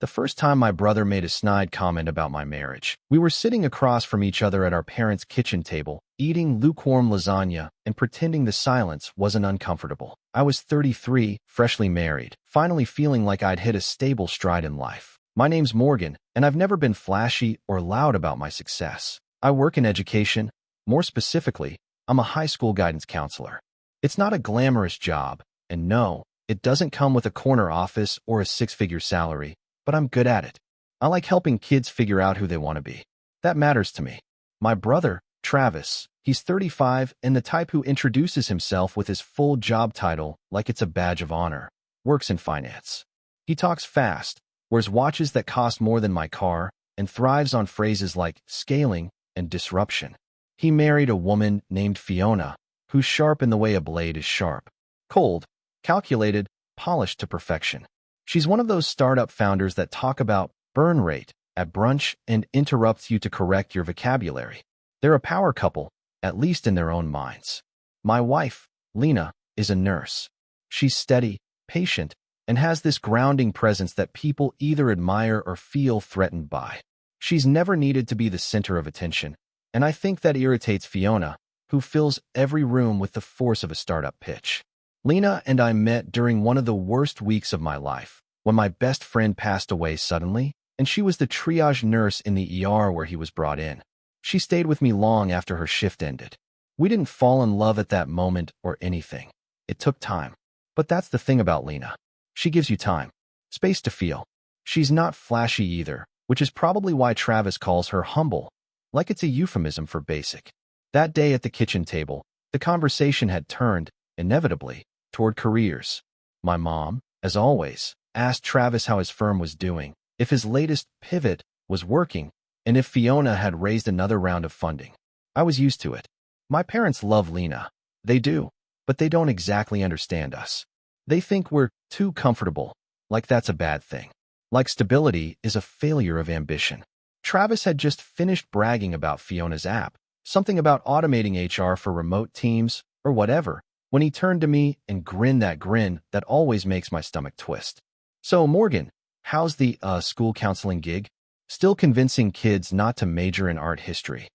The first time my brother made a snide comment about my marriage. We were sitting across from each other at our parents' kitchen table, eating lukewarm lasagna and pretending the silence wasn't uncomfortable. I was 33, freshly married, finally feeling like I'd hit a stable stride in life. My name's Morgan, and I've never been flashy or loud about my success. I work in education. More specifically, I'm a high school guidance counselor. It's not a glamorous job, and no, it doesn't come with a corner office or a six-figure salary, but I'm good at it. I like helping kids figure out who they want to be. That matters to me. My brother, Travis, he's 35 and the type who introduces himself with his full job title like it's a badge of honor, works in finance. He talks fast, wears watches that cost more than my car, and thrives on phrases like scaling and disruption. He married a woman named Fiona, who's sharp in the way a blade is sharp. Cold, calculated, polished to perfection. She's one of those startup founders that talk about burn rate at brunch and interrupts you to correct your vocabulary. They're a power couple, at least in their own minds. My wife, Lena, is a nurse. She's steady, patient, and has this grounding presence that people either admire or feel threatened by. She's never needed to be the center of attention, and I think that irritates Fiona, who fills every room with the force of a startup pitch. Lena and I met during one of the worst weeks of my life, when my best friend passed away suddenly, and she was the triage nurse in the ER where he was brought in. She stayed with me long after her shift ended. We didn't fall in love at that moment or anything. It took time. But that's the thing about Lena. She gives you time, space to feel. She's not flashy either, which is probably why Travis calls her humble, like it's a euphemism for basic. That day at the kitchen table, the conversation had turned, inevitably, toward careers. My mom, as always, asked Travis how his firm was doing, if his latest pivot was working, and if Fiona had raised another round of funding. I was used to it. My parents love Lena. They do, but they don't exactly understand us. They think we're too comfortable, like that's a bad thing. Like stability is a failure of ambition. Travis had just finished bragging about Fiona's app, something about automating HR for remote teams, or whatever, when he turned to me and grinned that grin that always makes my stomach twist. So, Morgan, how's the school counseling gig? Still convincing kids not to major in art history.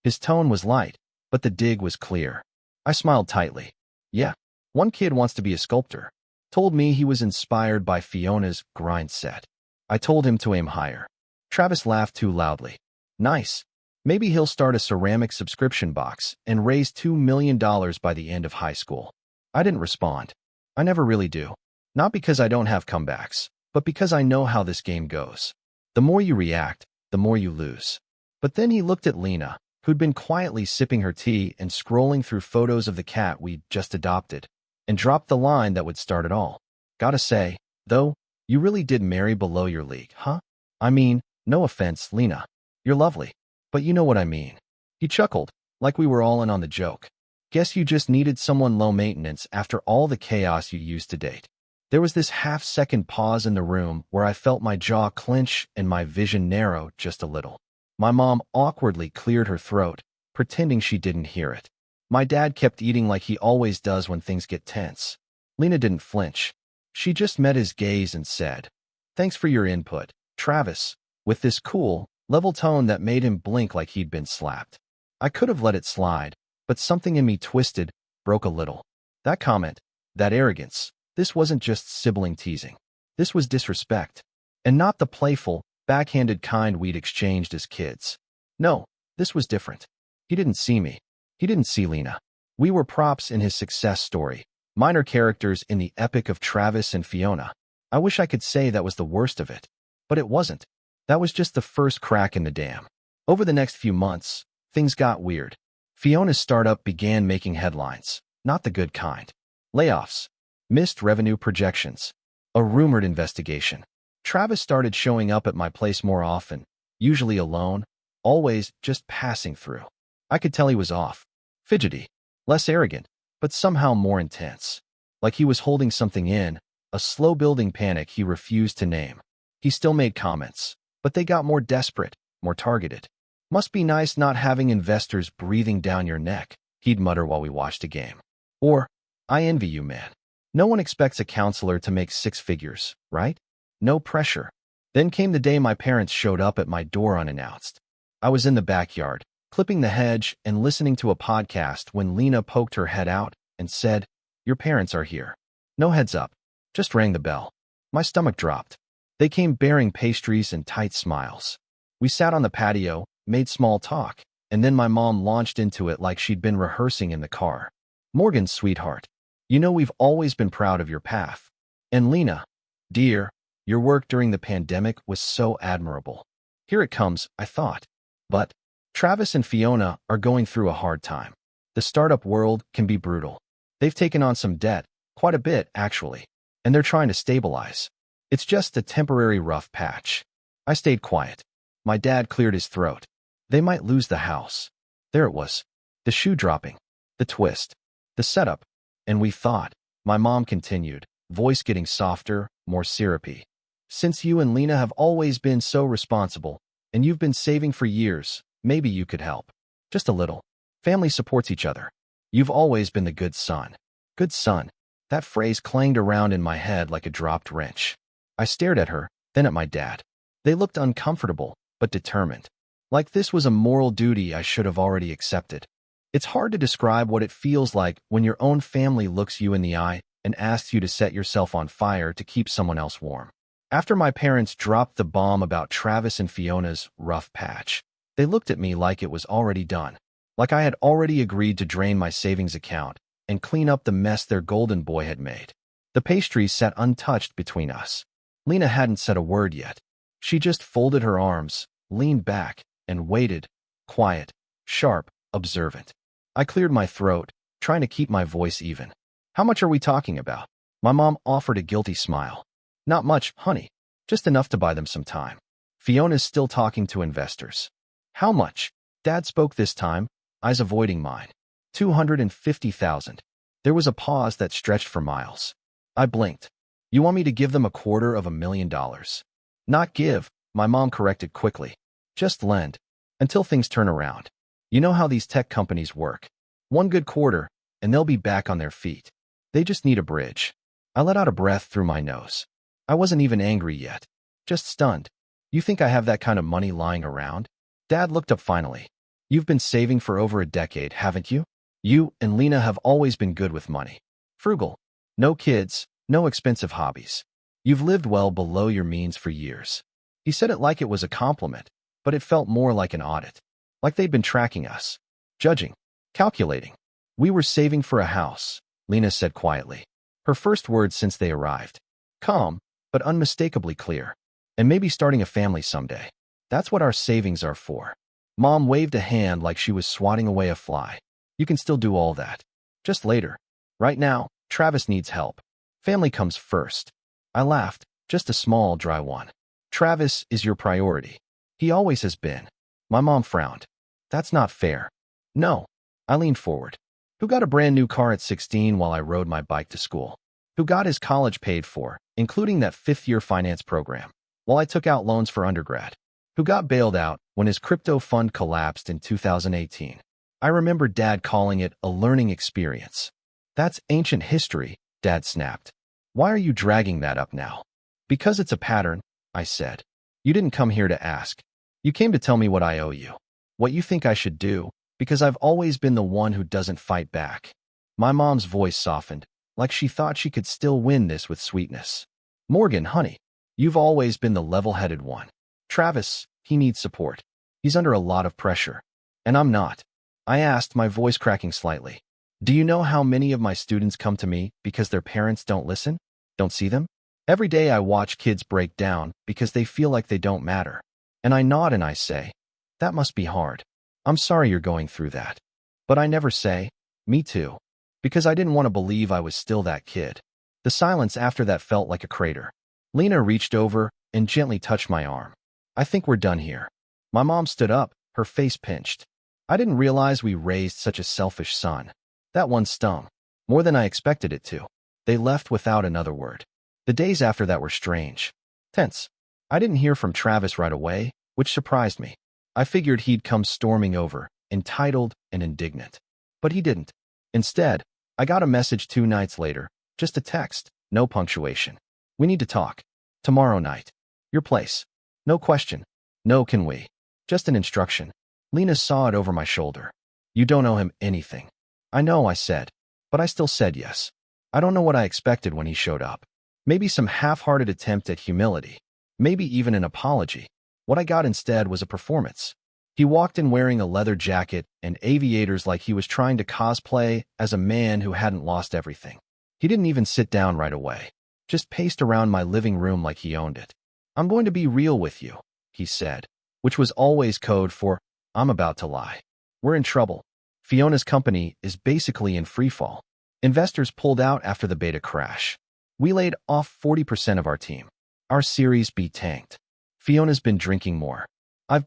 His tone was light, but the dig was clear. I smiled tightly. Yeah, one kid wants to be a sculptor. Told me he was inspired by Fiona's grind set. I told him to aim higher. Travis laughed too loudly. Nice. Maybe he'll start a ceramic subscription box and raise $2 million by the end of high school. I didn't respond. I never really do. Not because I don't have comebacks, but because I know how this game goes. The more you react, the more you lose. But then he looked at Lena, who'd been quietly sipping her tea and scrolling through photos of the cat we'd just adopted, and dropped the line that would start it all. Gotta say, though, you really did marry below your league, huh? I mean, no offense, Lena. You're lovely. But you know what I mean. He chuckled, like we were all in on the joke. Guess you just needed someone low maintenance after all the chaos you used to date. There was this half-second pause in the room where I felt my jaw clench and my vision narrow just a little. My mom awkwardly cleared her throat, pretending she didn't hear it. My dad kept eating like he always does when things get tense. Lena didn't flinch. She just met his gaze and said, "Thanks for your input, Travis," with this cool, level tone that made him blink like he'd been slapped. I could have let it slide, but something in me twisted, broke a little. That comment, that arrogance, this wasn't just sibling teasing. This was disrespect. And not the playful, backhanded kind we'd exchanged as kids. No, this was different. He didn't see me. He didn't see Lena. We were props in his success story, minor characters in the epic of Travis and Fiona. I wish I could say that was the worst of it, but it wasn't. That was just the first crack in the dam. Over the next few months, things got weird. Fiona's startup began making headlines, not the good kind. Layoffs, missed revenue projections, a rumored investigation. Travis started showing up at my place more often, usually alone, always just passing through. I could tell he was off. Fidgety, less arrogant, but somehow more intense. Like he was holding something in, a slow-building panic he refused to name. He still made comments, but they got more desperate, more targeted. "Must be nice not having investors breathing down your neck," he'd mutter while we watched a game. Or, "I envy you, man. No one expects a counselor to make six figures, right? No pressure." Then came the day my parents showed up at my door unannounced. I was in the backyard, clipping the hedge and listening to a podcast when Lena poked her head out and said, "Your parents are here." No heads up, just rang the bell. My stomach dropped. They came bearing pastries and tight smiles. We sat on the patio, made small talk, and then my mom launched into it like she'd been rehearsing in the car. "Morgan, sweetheart, you know we've always been proud of your path. And Lena, dear, your work during the pandemic was so admirable." Here it comes, I thought. But Travis and Fiona are going through a hard time. The startup world can be brutal. They've taken on some debt, quite a bit, actually, and they're trying to stabilize. It's just a temporary rough patch. I stayed quiet. My dad cleared his throat. They might lose the house. There it was. The shoe dropping. The twist. The setup. And we thought. My mom continued, voice getting softer, more syrupy. "Since you and Lena have always been so responsible, and you've been saving for years, maybe you could help. Just a little. Family supports each other. You've always been the good son." Good son. That phrase clanged around in my head like a dropped wrench. I stared at her, then at my dad. They looked uncomfortable, but determined. Like this was a moral duty I should have already accepted. It's hard to describe what it feels like when your own family looks you in the eye and asks you to set yourself on fire to keep someone else warm. After my parents dropped the bomb about Travis and Fiona's rough patch, they looked at me like it was already done. Like I had already agreed to drain my savings account and clean up the mess their golden boy had made. The pastries sat untouched between us. Lena hadn't said a word yet. She just folded her arms, leaned back, and waited, quiet, sharp, observant. I cleared my throat, trying to keep my voice even. "How much are we talking about?" My mom offered a guilty smile. "Not much, honey. Just enough to buy them some time. Fiona's still talking to investors." "How much?" Dad spoke this time, eyes avoiding mine. 250,000. There was a pause that stretched for miles. I blinked. "You want me to give them $250,000? Not give," my mom corrected quickly. "Just lend. Until things turn around. You know how these tech companies work. One good quarter, and they'll be back on their feet. They just need a bridge." I let out a breath through my nose. I wasn't even angry yet. Just stunned. "You think I have that kind of money lying around?" Dad looked up finally. "You've been saving for over a decade, haven't you? You and Lena have always been good with money. Frugal. No kids, no expensive hobbies. You've lived well below your means for years." He said it like it was a compliment, but it felt more like an audit. Like they'd been tracking us. Judging. Calculating. "We were saving for a house," Lena said quietly. Her first words since they arrived. Calm, but unmistakably clear. "And maybe starting a family someday. That's what our savings are for." Mom waved a hand like she was swatting away a fly. "You can still do all that. Just later. Right now, Travis needs help. Family comes first." I laughed, just a small, dry one. "Travis is your priority. He always has been." My mom frowned. "That's not fair." "No." I leaned forward. "Who got a brand new car at 16 while I rode my bike to school? Who got his college paid for, including that fifth-year finance program, while I took out loans for undergrad? Who got bailed out when his crypto fund collapsed in 2018? I remember Dad calling it a learning experience. "That's ancient history," Dad snapped. "Why are you dragging that up now?" "Because it's a pattern," I said. "You didn't come here to ask. You came to tell me what I owe you. What you think I should do, because I've always been the one who doesn't fight back." My mom's voice softened, like she thought she could still win this with sweetness. "Morgan, honey, you've always been the level-headed one. Travis, he needs support. He's under a lot of pressure. And I'm not." I asked, my voice cracking slightly. "Do you know how many of my students come to me because their parents don't listen? Don't see them? Every day I watch kids break down because they feel like they don't matter. And I nod and I say, that must be hard. I'm sorry you're going through that." But I never say, "Me too," because I didn't want to believe I was still that kid. The silence after that felt like a crater. Lena reached over and gently touched my arm. "I think we're done here." My mom stood up, her face pinched. I didn't realize we raised such a selfish son. That one stung, more than I expected it to. They left without another word. The days after that were strange. Tense. I didn't hear from Travis right away, which surprised me. I figured he'd come storming over, entitled and indignant. But he didn't. Instead, I got a message 2 nights later, just a text, no punctuation. "We need to talk. Tomorrow night. Your place." No question. No, can we? Just an instruction. Lena saw it over my shoulder. You don't owe him anything. I know, I said. But I still said yes. I don't know what I expected when he showed up. Maybe some half-hearted attempt at humility. Maybe even an apology. What I got instead was a performance. He walked in wearing a leather jacket and aviators like he was trying to cosplay as a man who hadn't lost everything. He didn't even sit down right away. Just paced around my living room like he owned it. I'm going to be real with you, he said, which was always code for, I'm about to lie. We're in trouble. Fiona's company is basically in freefall. Investors pulled out after the beta crash. We laid off 40% of our team. Our Series B tanked. Fiona's been drinking more.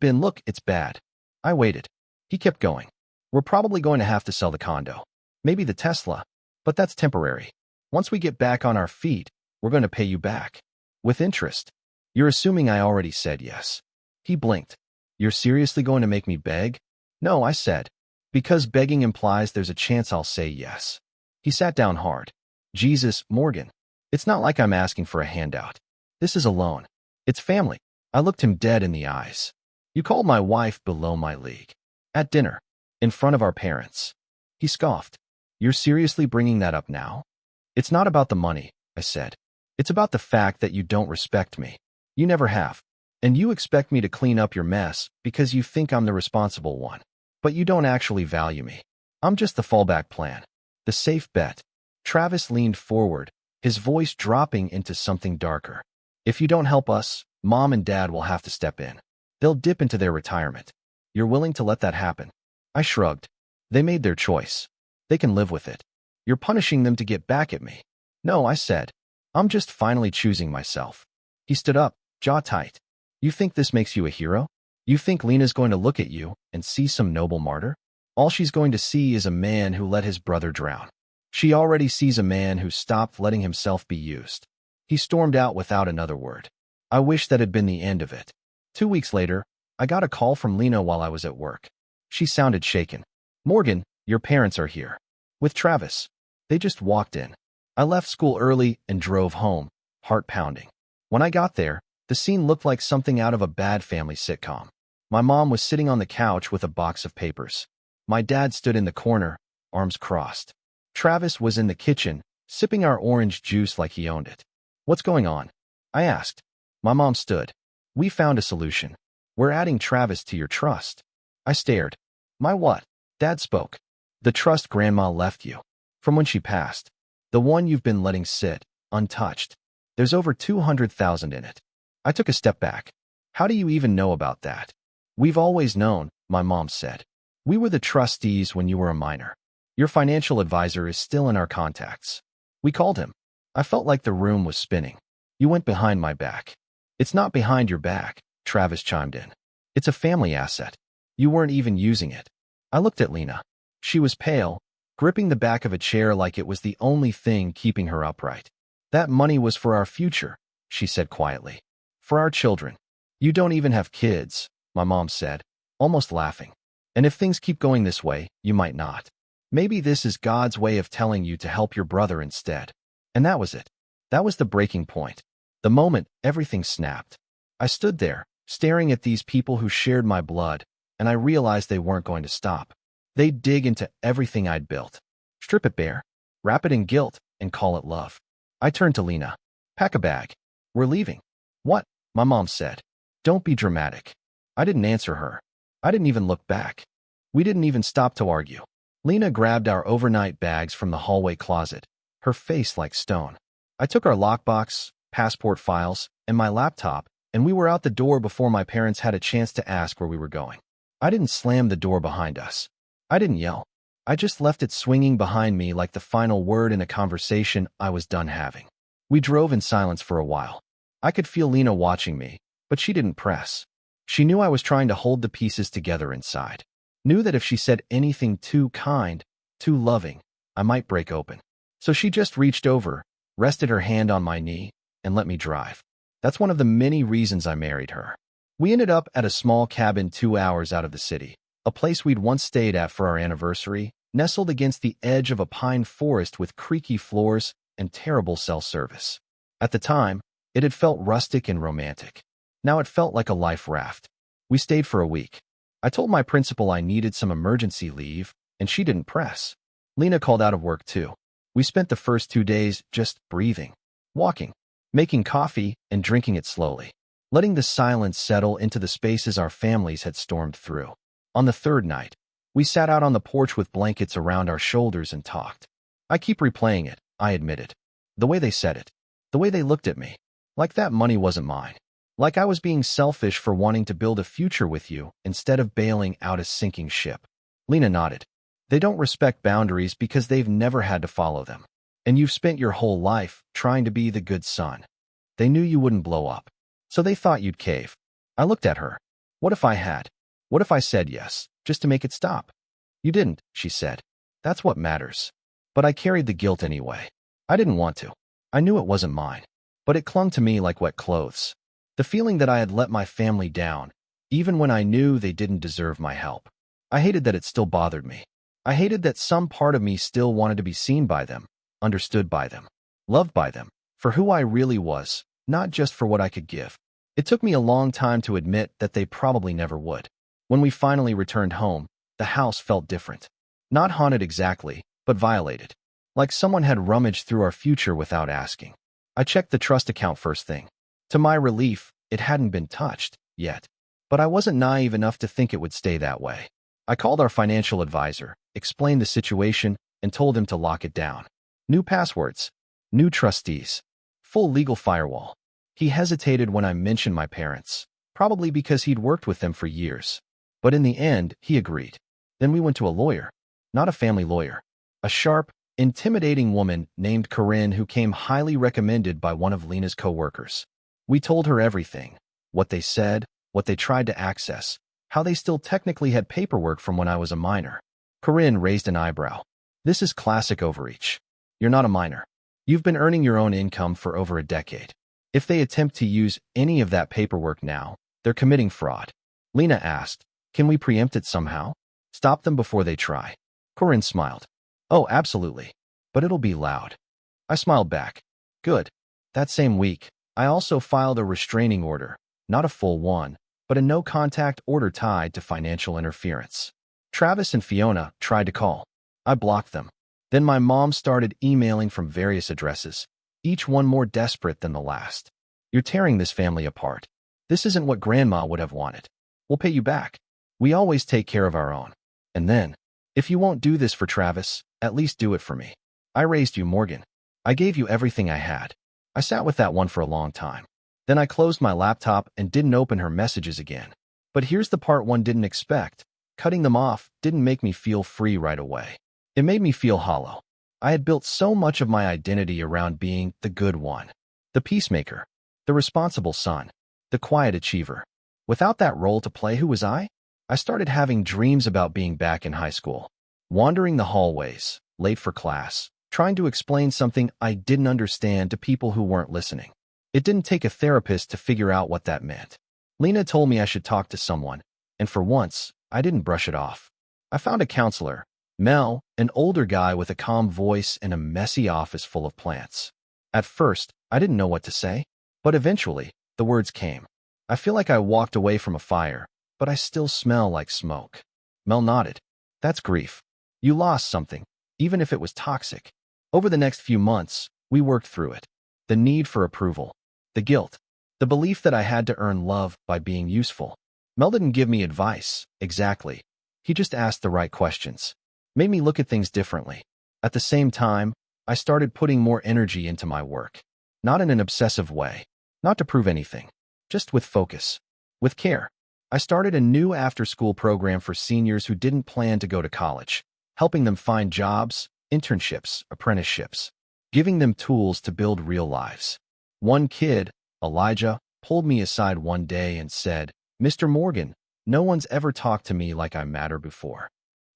Look, it's bad. I waited. He kept going. We're probably going to have to sell the condo. Maybe the Tesla. But that's temporary. Once we get back on our feet, we're going to pay you back. With interest. You're assuming I already said yes. He blinked. You're seriously going to make me beg? No, I said. Because begging implies there's a chance I'll say yes. He sat down hard. Jesus, Morgan. It's not like I'm asking for a handout. This is a loan. It's family. I looked him dead in the eyes. You called my wife below my league. At dinner. In front of our parents. He scoffed. You're seriously bringing that up now? It's not about the money, I said. It's about the fact that you don't respect me. You never have. And you expect me to clean up your mess because you think I'm the responsible one. But you don't actually value me. I'm just the fallback plan. The safe bet. Travis leaned forward, his voice dropping into something darker. If you don't help us, Mom and Dad will have to step in. They'll dip into their retirement. You're willing to let that happen? I shrugged. They made their choice. They can live with it. You're punishing them to get back at me. No, I said. I'm just finally choosing myself. He stood up, jaw tight. You think this makes you a hero? You think Lena's going to look at you and see some noble martyr? All she's going to see is a man who let his brother drown. She already sees a man who stopped letting himself be used. He stormed out without another word. I wish that had been the end of it. 2 weeks later, I got a call from Lena while I was at work. She sounded shaken. Morgan, your parents are here. With Travis. They just walked in. I left school early and drove home, heart pounding. When I got there, the scene looked like something out of a bad family sitcom. My mom was sitting on the couch with a box of papers. My dad stood in the corner, arms crossed. Travis was in the kitchen, sipping our orange juice like he owned it. What's going on? I asked. My mom stood. We found a solution. We're adding Travis to your trust. I stared. My what? Dad spoke. The trust Grandma left you. From when she passed. The one you've been letting sit, untouched. There's over 200,000 in it. I took a step back. How do you even know about that? We've always known, my mom said. We were the trustees when you were a minor. Your financial advisor is still in our contacts. We called him. I felt like the room was spinning. You went behind my back. It's not behind your back, Travis chimed in. It's a family asset. You weren't even using it. I looked at Lena. She was pale, gripping the back of a chair like it was the only thing keeping her upright. That money was for our future, she said quietly. For our children. You don't even have kids, my mom said, almost laughing. And if things keep going this way, you might not. Maybe this is God's way of telling you to help your brother instead. And that was it. That was the breaking point. The moment everything snapped. I stood there, staring at these people who shared my blood, and I realized they weren't going to stop. They'd dig into everything I'd built. Strip it bare, wrap it in guilt, and call it love. I turned to Lena. Pack a bag. We're leaving. What? My mom said. Don't be dramatic. I didn't answer her. I didn't even look back. We didn't even stop to argue. Lena grabbed our overnight bags from the hallway closet, her face like stone. I took our lockbox, passport files, and my laptop, and we were out the door before my parents had a chance to ask where we were going. I didn't slam the door behind us. I didn't yell. I just left it swinging behind me like the final word in a conversation I was done having. We drove in silence for a while. I could feel Lena watching me, but she didn't press. She knew I was trying to hold the pieces together inside. Knew that if she said anything too kind, too loving, I might break open. So she just reached over, rested her hand on my knee, and let me drive. That's one of the many reasons I married her. We ended up at a small cabin 2 hours out of the city, a place we'd once stayed at for our anniversary, nestled against the edge of a pine forest with creaky floors and terrible cell service. At the time, it had felt rustic and romantic. Now it felt like a life raft. We stayed for a week. I told my principal I needed some emergency leave, and she didn't press. Lena called out of work too. We spent the first 2 days just breathing, walking, making coffee, and drinking it slowly, letting the silence settle into the spaces our families had stormed through. On the third night, we sat out on the porch with blankets around our shoulders and talked. I keep replaying it, I admit it. The way they said it, the way they looked at me, like that money wasn't mine. Like I was being selfish for wanting to build a future with you instead of bailing out a sinking ship. Lena nodded. They don't respect boundaries because they've never had to follow them. And you've spent your whole life trying to be the good son. They knew you wouldn't blow up, so they thought you'd cave. I looked at her. What if I had? What if I said yes, just to make it stop? You didn't, she said. That's what matters. But I carried the guilt anyway. I didn't want to. I knew it wasn't mine. But it clung to me like wet clothes. The feeling that I had let my family down, even when I knew they didn't deserve my help. I hated that it still bothered me. I hated that some part of me still wanted to be seen by them, understood by them, loved by them, for who I really was, not just for what I could give. It took me a long time to admit that they probably never would. When we finally returned home, the house felt different. Not haunted exactly, but violated. Like someone had rummaged through our future without asking. I checked the trust account first thing. To my relief, it hadn't been touched yet. But I wasn't naive enough to think it would stay that way. I called our financial advisor, explained the situation, and told him to lock it down. New passwords, new trustees, full legal firewall. He hesitated when I mentioned my parents, probably because he'd worked with them for years. But in the end, he agreed. Then we went to a lawyer, not a family lawyer, a sharp, intimidating woman named Corinne who came highly recommended by one of Lena's co-workers. We told her everything, what they said, what they tried to access, how they still technically had paperwork from when I was a minor. Corinne raised an eyebrow. This is classic overreach. You're not a minor. You've been earning your own income for over a decade. If they attempt to use any of that paperwork now, they're committing fraud. Lena asked, can we preempt it somehow? Stop them before they try. Corinne smiled. Oh, absolutely. But it'll be loud. I smiled back. Good. That same week, I also filed a restraining order, not a full one, but a no-contact order tied to financial interference. Travis and Fiona tried to call. I blocked them. Then my mom started emailing from various addresses, each one more desperate than the last. You're tearing this family apart. This isn't what Grandma would have wanted. We'll pay you back. We always take care of our own. And then, if you won't do this for Travis, at least do it for me. I raised you, Morgan. I gave you everything I had. I sat with that one for a long time. Then I closed my laptop and didn't open her messages again. But here's the part one didn't expect. Cutting them off didn't make me feel free right away. It made me feel hollow. I had built so much of my identity around being the good one, the peacemaker, the responsible son, the quiet achiever. Without that role to play, who was I? I started having dreams about being back in high school, wandering the hallways, late for class, trying to explain something I didn't understand to people who weren't listening. It didn't take a therapist to figure out what that meant. Lena told me I should talk to someone, and for once, I didn't brush it off. I found a counselor, Mel, an older guy with a calm voice and a messy office full of plants. At first, I didn't know what to say, but eventually, the words came. I feel like I walked away from a fire, but I still smell like smoke. Mel nodded. That's grief. You lost something, even if it was toxic. Over the next few months, we worked through it. The need for approval, the guilt, the belief that I had to earn love by being useful. Mel didn't give me advice, exactly. He just asked the right questions, made me look at things differently. At the same time, I started putting more energy into my work. Not in an obsessive way, not to prove anything, just with focus, with care. I started a new after-school program for seniors who didn't plan to go to college, helping them find jobs, internships, apprenticeships, giving them tools to build real lives. One kid, Elijah, pulled me aside one day and said, Mr. Morgan, no one's ever talked to me like I matter before.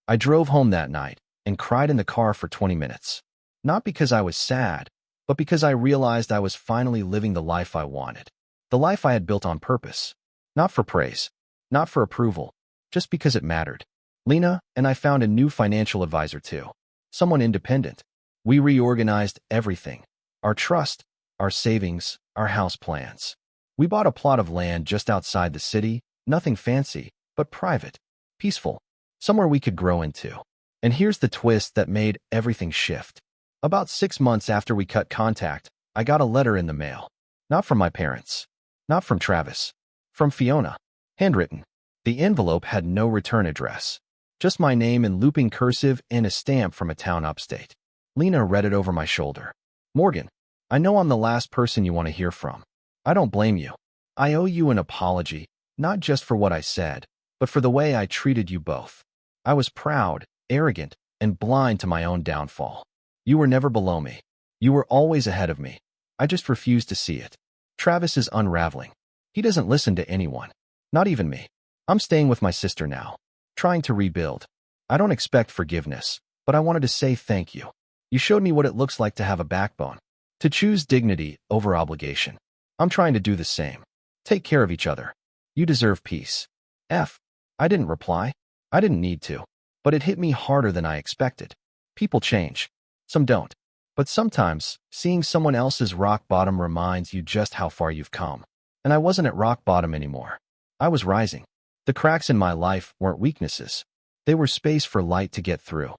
I drove home that night and cried in the car for 20 minutes. Not because I was sad, but because I realized I was finally living the life I wanted. The life I had built on purpose. Not for praise, not for approval, just because it mattered. Lena and I found a new financial advisor too. Someone independent. We reorganized everything. Our trust, our savings, our house plans. We bought a plot of land just outside the city, nothing fancy, but private, peaceful, somewhere we could grow into. And here's the twist that made everything shift. About 6 months after we cut contact, I got a letter in the mail. Not from my parents. Not from Travis. From Fiona. Handwritten. The envelope had no return address. Just my name in looping cursive and a stamp from a town upstate. Lena read it over my shoulder. Morgan, I know I'm the last person you want to hear from. I don't blame you. I owe you an apology, not just for what I said, but for the way I treated you both. I was proud, arrogant, and blind to my own downfall. You were never below me. You were always ahead of me. I just refused to see it. Travis is unraveling. He doesn't listen to anyone. Not even me. I'm staying with my sister now, trying to rebuild. I don't expect forgiveness, but I wanted to say thank you. You showed me what it looks like to have a backbone, to choose dignity over obligation. I'm trying to do the same. Take care of each other. You deserve peace. I didn't reply. I didn't need to, but it hit me harder than I expected. People change. Some don't. But sometimes, seeing someone else's rock bottom reminds you just how far you've come. And I wasn't at rock bottom anymore. I was rising. The cracks in my life weren't weaknesses. They were space for light to get through.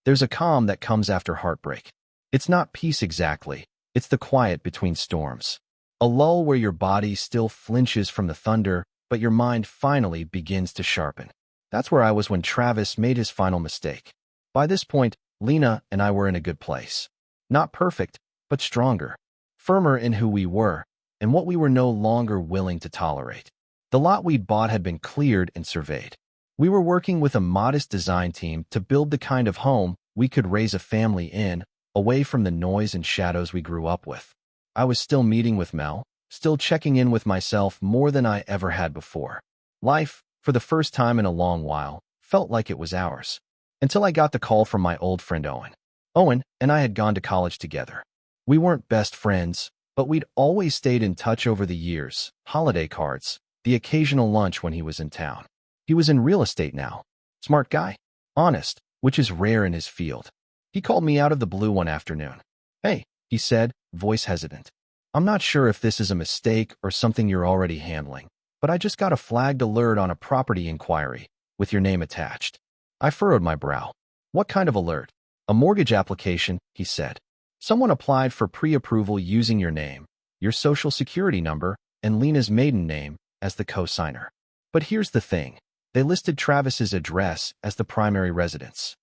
There's a calm that comes after heartbreak. It's not peace exactly. It's the quiet between storms. A lull where your body still flinches from the thunder, but your mind finally begins to sharpen. That's where I was when Travis made his final mistake. By this point, Lena and I were in a good place. Not perfect, but stronger. Firmer in who we were, and what we were no longer willing to tolerate. The lot we'd bought had been cleared and surveyed. We were working with a modest design team to build the kind of home we could raise a family in, away from the noise and shadows we grew up with. I was still meeting with Mel, still checking in with myself more than I ever had before. Life, for the first time in a long while, felt like it was ours. Until I got the call from my old friend Owen. Owen and I had gone to college together. We weren't best friends, but we'd always stayed in touch over the years, holiday cards, the occasional lunch when he was in town. He was in real estate now. Smart guy. Honest, which is rare in his field. He called me out of the blue one afternoon. Hey, he said, voice hesitant. I'm not sure if this is a mistake or something you're already handling, but I just got a flagged alert on a property inquiry, with your name attached. I furrowed my brow. What kind of alert? A mortgage application, he said. Someone applied for pre-approval using your name, your social security number, and Lena's maiden name as the co-signer. But here's the thing. They listed Travis's address as the primary residence.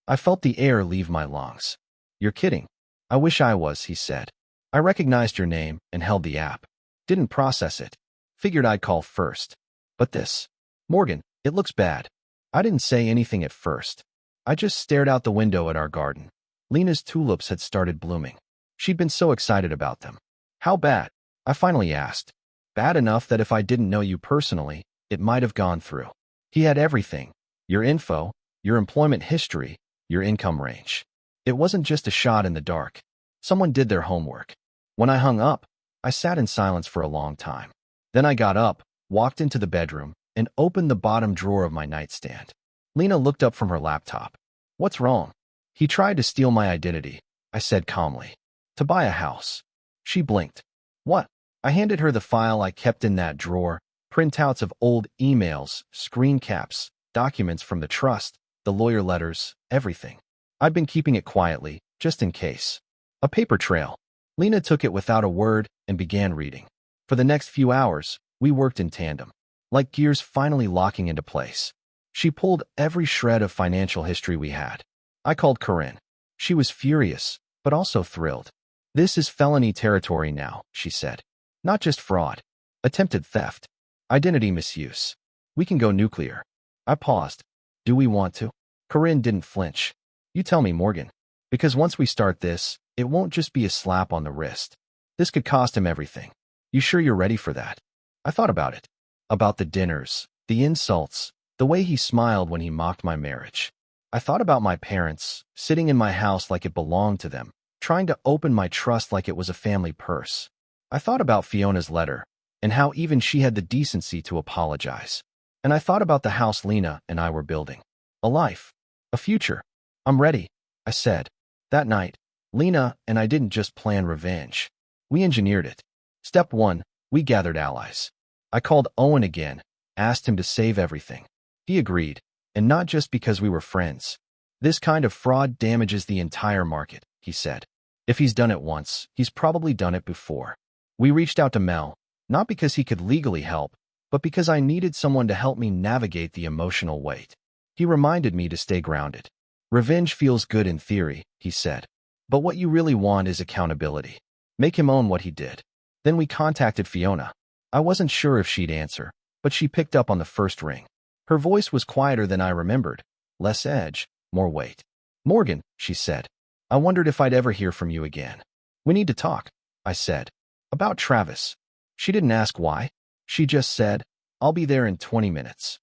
I felt the air leave my lungs. You're kidding. I wish I was, he said. I recognized your name and held the app. Didn't process it. Figured I'd call first. But this. Morgan, it looks bad. I didn't say anything at first. I just stared out the window at our garden. Lena's tulips had started blooming. She'd been so excited about them. How bad? I finally asked. Bad enough that if I didn't know you personally, it might have gone through. He had everything. Your info, your employment history, your income range. It wasn't just a shot in the dark. Someone did their homework. When I hung up, I sat in silence for a long time. Then I got up, walked into the bedroom, and opened the bottom drawer of my nightstand. Lena looked up from her laptop. What's wrong? He tried to steal my identity, I said calmly. To buy a house. She blinked. What? I handed her the file I kept in that drawer, printouts of old emails, screen caps, documents from the trust, the lawyer letters, everything. I'd been keeping it quietly, just in case. A paper trail. Lena took it without a word and began reading. For the next few hours, we worked in tandem, like gears finally locking into place. She pulled every shred of financial history we had. I called Corinne. She was furious, but also thrilled. This is felony territory now, she said. Not just fraud. Attempted theft. Identity misuse. We can go nuclear. I paused. Do we want to? Corinne didn't flinch. You tell me, Morgan. Because once we start this, it won't just be a slap on the wrist. This could cost him everything. You sure you're ready for that? I thought about it. About the dinners, the insults, the way he smiled when he mocked my marriage. I thought about my parents, sitting in my house like it belonged to them, trying to open my trust like it was a family purse. I thought about Fiona's letter, and how even she had the decency to apologize. And I thought about the house Lena and I were building. A life. A future. I'm ready, I said. That night, Lena and I didn't just plan revenge. We engineered it. Step 1, We gathered allies. I called Owen again, asked him to save everything. He agreed, and not just because we were friends. This kind of fraud damages the entire market, he said. If he's done it once, he's probably done it before. We reached out to Mel, not because he could legally help, but because I needed someone to help me navigate the emotional weight. He reminded me to stay grounded. Revenge feels good in theory, he said. But what you really want is accountability. Make him own what he did. Then we contacted Fiona. I wasn't sure if she'd answer, but she picked up on the first ring. Her voice was quieter than I remembered. Less edge, more weight. Morgan, she said. I wondered if I'd ever hear from you again. We need to talk, I said. About Travis. She didn't ask why. She just said, I'll be there in 20 minutes.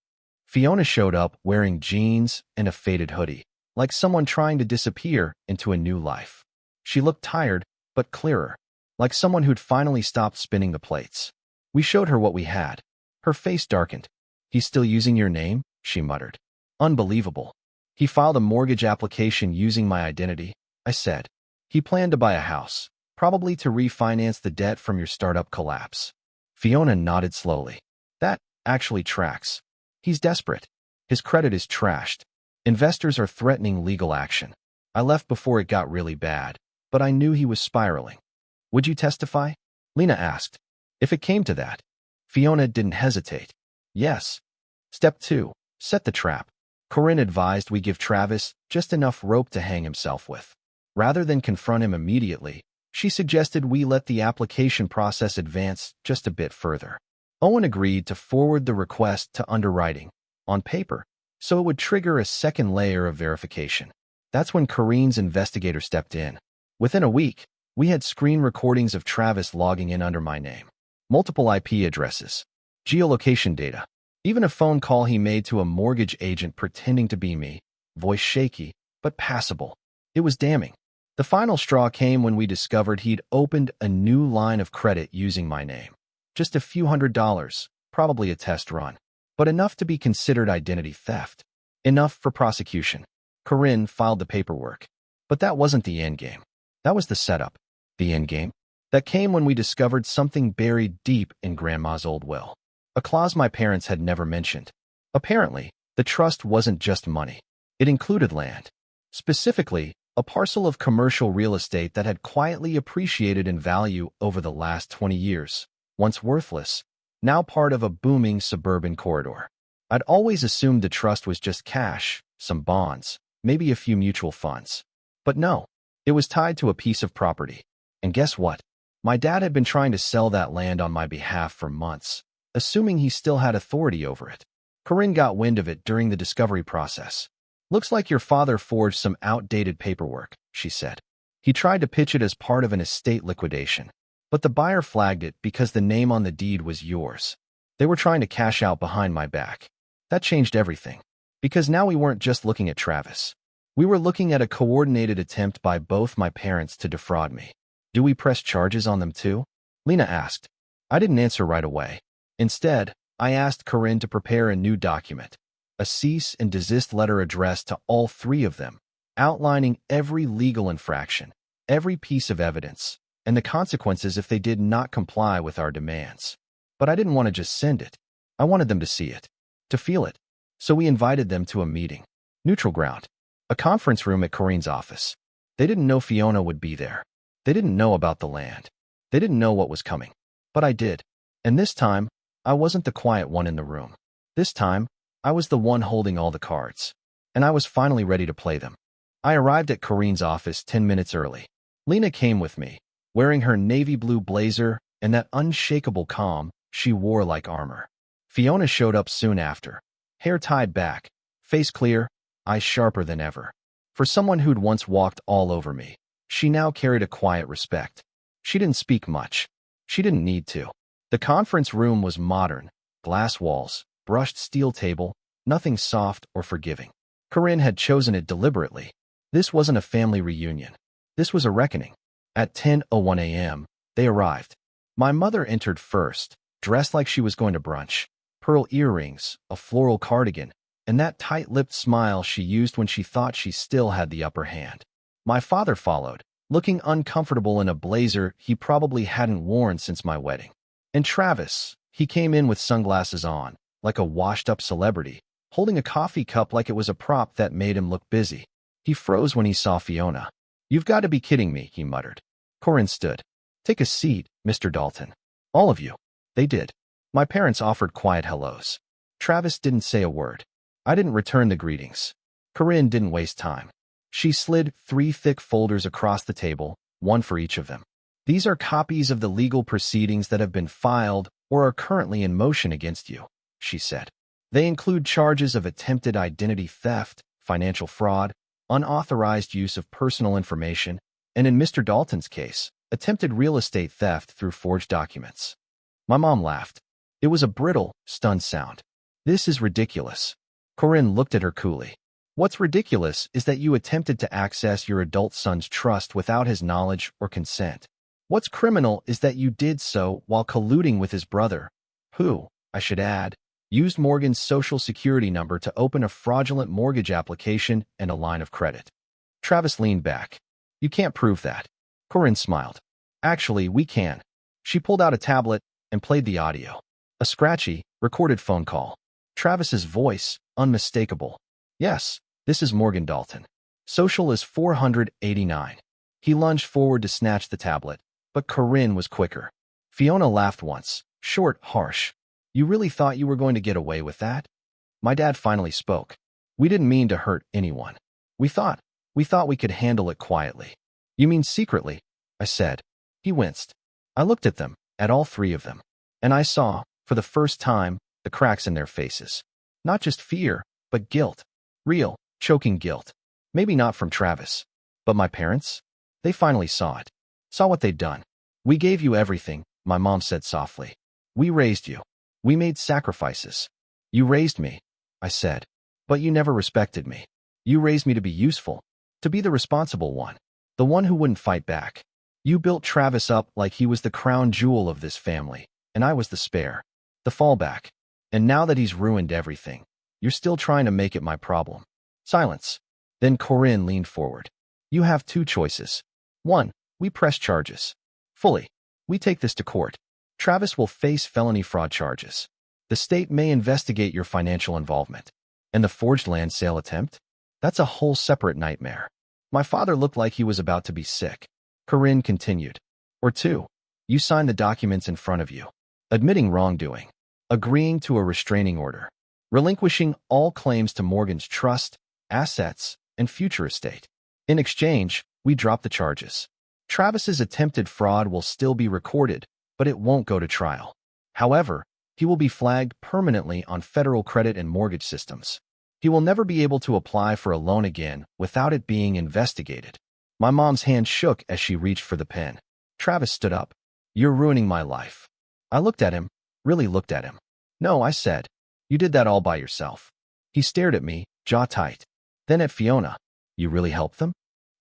Fiona showed up wearing jeans and a faded hoodie, like someone trying to disappear into a new life. She looked tired, but clearer, like someone who'd finally stopped spinning the plates. We showed her what we had. Her face darkened. He's still using your name? She muttered. Unbelievable. He filed a mortgage application using my identity, I said. He planned to buy a house, probably to refinance the debt from your startup collapse. Fiona nodded slowly. That actually tracks. He's desperate. His credit is trashed. Investors are threatening legal action. I left before it got really bad, but I knew he was spiraling. Would you testify? Lena asked. If it came to that. Fiona didn't hesitate. Yes. Step 2. Set the trap. Corinne advised we give Travis just enough rope to hang himself with. Rather than confront him immediately, she suggested we let the application process advance just a bit further. Owen agreed to forward the request to underwriting, on paper, so it would trigger a second layer of verification. That's when Corinne's investigator stepped in. Within a week, we had screen recordings of Travis logging in under my name. Multiple IP addresses, geolocation data, even a phone call he made to a mortgage agent pretending to be me, voice shaky, but passable. It was damning. The final straw came when we discovered he'd opened a new line of credit using my name. Just a few $100s, probably a test run, but enough to be considered identity theft. Enough for prosecution. Corinne filed the paperwork. But that wasn't the endgame. That was the setup. The endgame? That came when we discovered something buried deep in Grandma's old will. A clause my parents had never mentioned. Apparently, the trust wasn't just money. It included land. Specifically, a parcel of commercial real estate that had quietly appreciated in value over the last 20 years. Once worthless, now part of a booming suburban corridor. I'd always assumed the trust was just cash, some bonds, maybe a few mutual funds. But no, it was tied to a piece of property. And guess what? My dad had been trying to sell that land on my behalf for months, assuming he still had authority over it. Corinne got wind of it during the discovery process. Looks like your father forged some outdated paperwork, she said. He tried to pitch it as part of an estate liquidation, but the buyer flagged it because the name on the deed was yours. They were trying to cash out behind my back. That changed everything, because now we weren't just looking at Travis. We were looking at a coordinated attempt by both my parents to defraud me. Do we press charges on them too? Lena asked. I didn't answer right away. Instead, I asked Corinne to prepare a new document, a cease and desist letter addressed to all three of them, outlining every legal infraction, every piece of evidence, and the consequences if they did not comply with our demands. But I didn't want to just send it. I wanted them to see it, to feel it. So we invited them to a meeting. Neutral ground. A conference room at Corinne's office. They didn't know Fiona would be there. They didn't know about the land. They didn't know what was coming. But I did. And this time, I wasn't the quiet one in the room. This time, I was the one holding all the cards. And I was finally ready to play them. I arrived at Corinne's office 10 minutes early. Lena came with me, wearing her navy blue blazer and that unshakable calm she wore like armor. Fiona showed up soon after, hair tied back, face clear, eyes sharper than ever. For someone who'd once walked all over me, she now carried a quiet respect. She didn't speak much. She didn't need to. The conference room was modern, glass walls, brushed steel table, nothing soft or forgiving. Corinne had chosen it deliberately. This wasn't a family reunion. This was a reckoning. At 10:01 a.m., they arrived. My mother entered first, dressed like she was going to brunch. Pearl earrings, a floral cardigan, and that tight-lipped smile she used when she thought she still had the upper hand. My father followed, looking uncomfortable in a blazer he probably hadn't worn since my wedding. And Travis, he came in with sunglasses on, like a washed-up celebrity, holding a coffee cup like it was a prop that made him look busy. He froze when he saw Fiona. "You've got to be kidding me," he muttered. Corinne stood. "Take a seat, Mr. Dalton." "All of you." They did. My parents offered quiet hellos. Travis didn't say a word. I didn't return the greetings. Corinne didn't waste time. She slid 3 thick folders across the table, one for each of them. "These are copies of the legal proceedings that have been filed or are currently in motion against you," she said. "They include charges of attempted identity theft, financial fraud, unauthorized use of personal information, and in Mr. Dalton's case, attempted real estate theft through forged documents." My mom laughed. It was a brittle, stunned sound. "This is ridiculous." Corinne looked at her coolly. "What's ridiculous is that you attempted to access your adult son's trust without his knowledge or consent. What's criminal is that you did so while colluding with his brother, who, I should add, used Morgan's social security number to open a fraudulent mortgage application and a line of credit." Travis leaned back. "You can't prove that." Corinne smiled. "Actually, we can." She pulled out a tablet and played the audio. A scratchy, recorded phone call. Travis's voice, unmistakable. "Yes, this is Morgan Dalton. Social is 489. He lunged forward to snatch the tablet, but Corinne was quicker. Fiona laughed once, short, harsh. "You really thought you were going to get away with that?" My dad finally spoke. "We didn't mean to hurt anyone. We thought we could handle it quietly." "You mean secretly?" I said. He winced. I looked at them, at all 3 of them, and I saw, for the first time, the cracks in their faces. Not just fear, but guilt. Real, choking guilt. Maybe not from Travis. But my parents? They finally saw it. Saw what they'd done. "We gave you everything," my mom said softly. "We raised you. We made sacrifices. You raised me," I said. "But you never respected me. You raised me to be useful, to be the responsible one, the one who wouldn't fight back. You built Travis up like he was the crown jewel of this family, and I was the spare, the fallback. And now that he's ruined everything, you're still trying to make it my problem." Silence. Then Corinne leaned forward. "You have 2 choices. 1, we press charges. Fully. We take this to court. Travis will face felony fraud charges. The state may investigate your financial involvement. And the forged land sale attempt? That's a whole separate nightmare." My father looked like he was about to be sick. Corinne continued. "Or 2, you sign the documents in front of you, admitting wrongdoing, agreeing to a restraining order, relinquishing all claims to Morgan's trust, assets, and future estate. In exchange, we drop the charges. Travis's attempted fraud will still be recorded, but it won't go to trial. However, he will be flagged permanently on federal credit and mortgage systems. He will never be able to apply for a loan again without it being investigated." My mom's hand shook as she reached for the pen. Travis stood up. "You're ruining my life." I looked at him, really looked at him. "No," I said. "You did that all by yourself." He stared at me, jaw tight. Then at Fiona. "You really helped them?"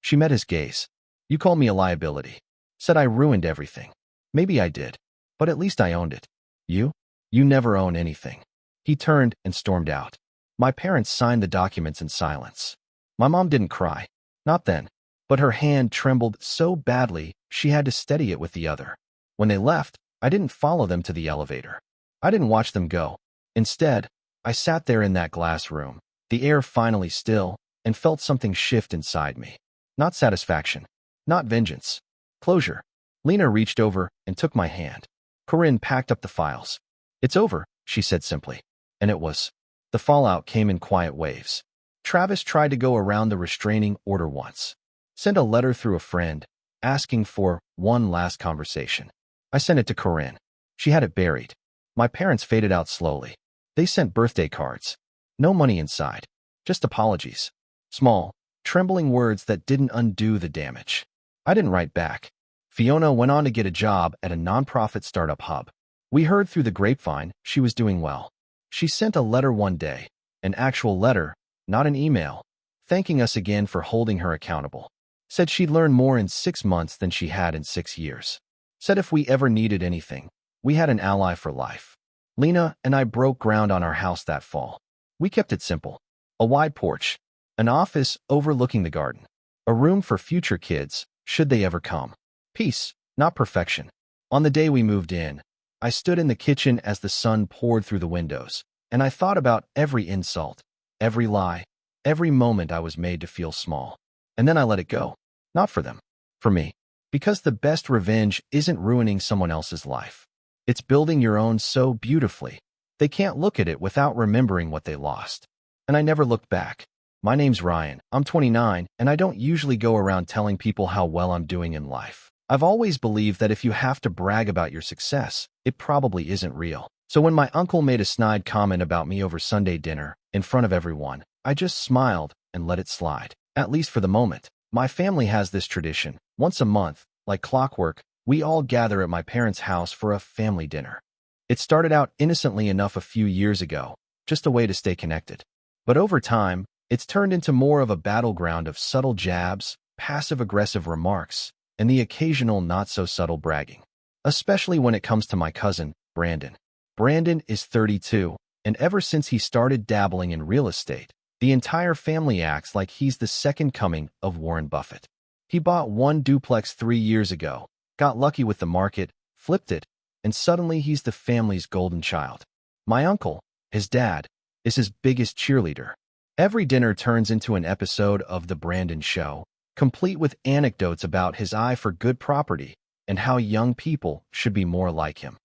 She met his gaze. "You called me a liability. Said I ruined everything. Maybe I did, but at least I owned it. You never own anything." He turned and stormed out. My parents signed the documents in silence. My mom didn't cry. Not then. But her hand trembled so badly she had to steady it with the other. When they left, I didn't follow them to the elevator. I didn't watch them go. Instead, I sat there in that glass room, the air finally still, and felt something shift inside me. Not satisfaction. Not vengeance. Closure. Lena reached over and took my hand. Corinne packed up the files. "It's over," she said simply. And it was. The fallout came in quiet waves. Travis tried to go around the restraining order once. Sent a letter through a friend, asking for one last conversation. I sent it to Corinne. She had it buried. My parents faded out slowly. They sent birthday cards. No money inside. Just apologies. Small, trembling words that didn't undo the damage. I didn't write back. Fiona went on to get a job at a nonprofit startup hub. We heard through the grapevine she was doing well. She sent a letter one day, an actual letter, not an email, thanking us again for holding her accountable. Said she'd learned more in 6 months than she had in 6 years. Said if we ever needed anything, we had an ally for life. Lena and I broke ground on our house that fall. We kept it simple. A wide porch, an office overlooking the garden, a room for future kids, should they ever come. Peace, not perfection. On the day we moved in, I stood in the kitchen as the sun poured through the windows, and I thought about every insult, every lie, every moment I was made to feel small. And then I let it go. Not for them. For me. Because the best revenge isn't ruining someone else's life. It's building your own so beautifully. They can't look at it without remembering what they lost. And I never looked back. My name's Ryan. I'm 29, and I don't usually go around telling people how well I'm doing in life. I've always believed that if you have to brag about your success, it probably isn't real. So when my uncle made a snide comment about me over Sunday dinner, in front of everyone, I just smiled and let it slide. At least for the moment. My family has this tradition. Once a month, like clockwork, we all gather at my parents' house for a family dinner. It started out innocently enough a few years ago, just a way to stay connected. But over time, it's turned into more of a battleground of subtle jabs, passive-aggressive remarks, and the occasional not-so-subtle bragging. Especially when it comes to my cousin, Brandon. Brandon is 32, and ever since he started dabbling in real estate, the entire family acts like he's the second coming of Warren Buffett. He bought one duplex 3 years ago, got lucky with the market, flipped it, and suddenly he's the family's golden child. My uncle, his dad, is his biggest cheerleader. Every dinner turns into an episode of The Brandon Show, complete with anecdotes about his eye for good property and how young people should be more like him.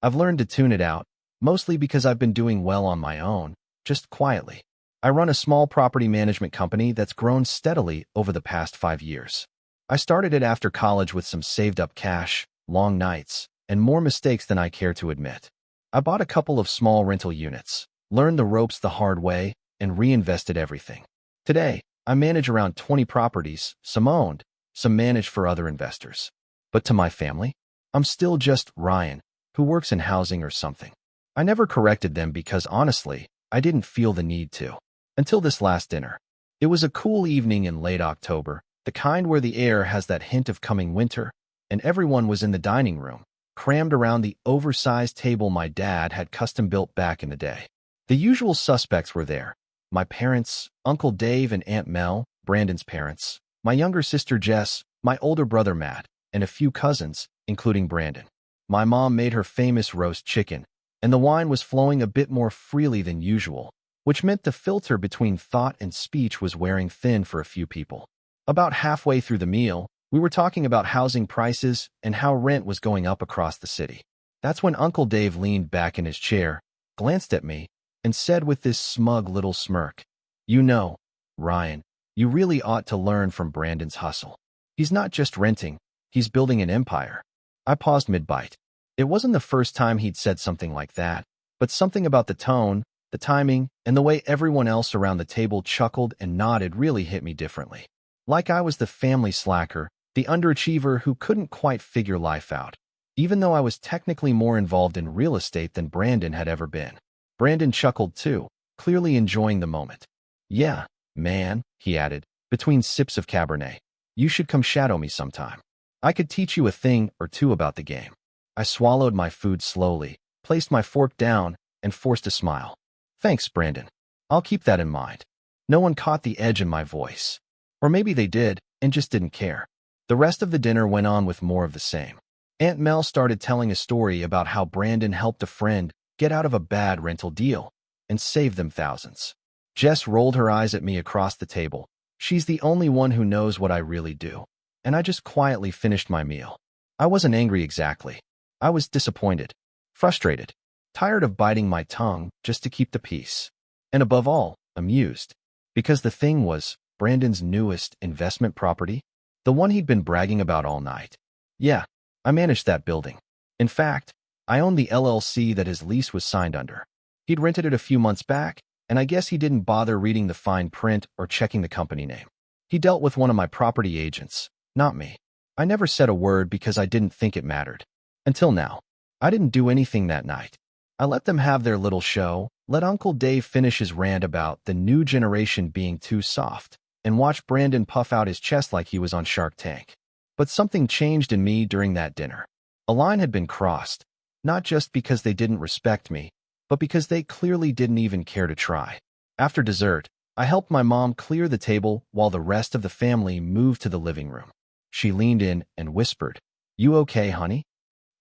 I've learned to tune it out, mostly because I've been doing well on my own, just quietly. I run a small property management company that's grown steadily over the past 5 years. I started it after college with some saved-up cash, long nights, and more mistakes than I care to admit. I bought a couple of small rental units, learned the ropes the hard way, and reinvested everything. Today, I manage around 20 properties, some owned, some managed for other investors. But to my family, I'm still just Ryan, who works in housing or something. I never corrected them because, honestly, I didn't feel the need to. Until this last dinner. It was a cool evening in late October, the kind where the air has that hint of coming winter, and everyone was in the dining room, crammed around the oversized table my dad had custom-built back in the day. The usual suspects were there. My parents, Uncle Dave and Aunt Mel, Brandon's parents, my younger sister Jess, my older brother Matt, and a few cousins, including Brandon. My mom made her famous roast chicken, and the wine was flowing a bit more freely than usual, which meant the filter between thought and speech was wearing thin for a few people. About halfway through the meal, we were talking about housing prices and how rent was going up across the city. That's when Uncle Dave leaned back in his chair, glanced at me, and said with this smug little smirk, "You know, Ryan, you really ought to learn from Brandon's hustle. He's not just renting, he's building an empire." I paused mid-bite. It wasn't the first time he'd said something like that, but something about the tone, the timing, and the way everyone else around the table chuckled and nodded really hit me differently. Like I was the family slacker, the underachiever who couldn't quite figure life out, even though I was technically more involved in real estate than Brandon had ever been. Brandon chuckled too, clearly enjoying the moment. "Yeah, man," he added, between sips of Cabernet. "You should come shadow me sometime. I could teach you a thing or two about the game." I swallowed my food slowly, placed my fork down, and forced a smile. "Thanks, Brandon. I'll keep that in mind." No one caught the edge in my voice. Or maybe they did, and just didn't care. The rest of the dinner went on with more of the same. Aunt Mel started telling a story about how Brandon helped a friend get out of a bad rental deal and save them thousands. Jess rolled her eyes at me across the table. She's the only one who knows what I really do. And I just quietly finished my meal. I wasn't angry exactly. I was disappointed, frustrated, tired of biting my tongue just to keep the peace. And above all, amused. Because the thing was, Brandon's newest investment property, the one he'd been bragging about all night. Yeah, I managed that building. In fact, I owned the LLC that his lease was signed under. He'd rented it a few months back, and I guess he didn't bother reading the fine print or checking the company name. He dealt with one of my property agents, not me. I never said a word because I didn't think it mattered. Until now. I didn't do anything that night. I let them have their little show, let Uncle Dave finish his rant about the new generation being too soft, and watched Brandon puff out his chest like he was on Shark Tank. But something changed in me during that dinner. A line had been crossed, not just because they didn't respect me, but because they clearly didn't even care to try. After dessert, I helped my mom clear the table while the rest of the family moved to the living room. She leaned in and whispered, "You okay, honey?"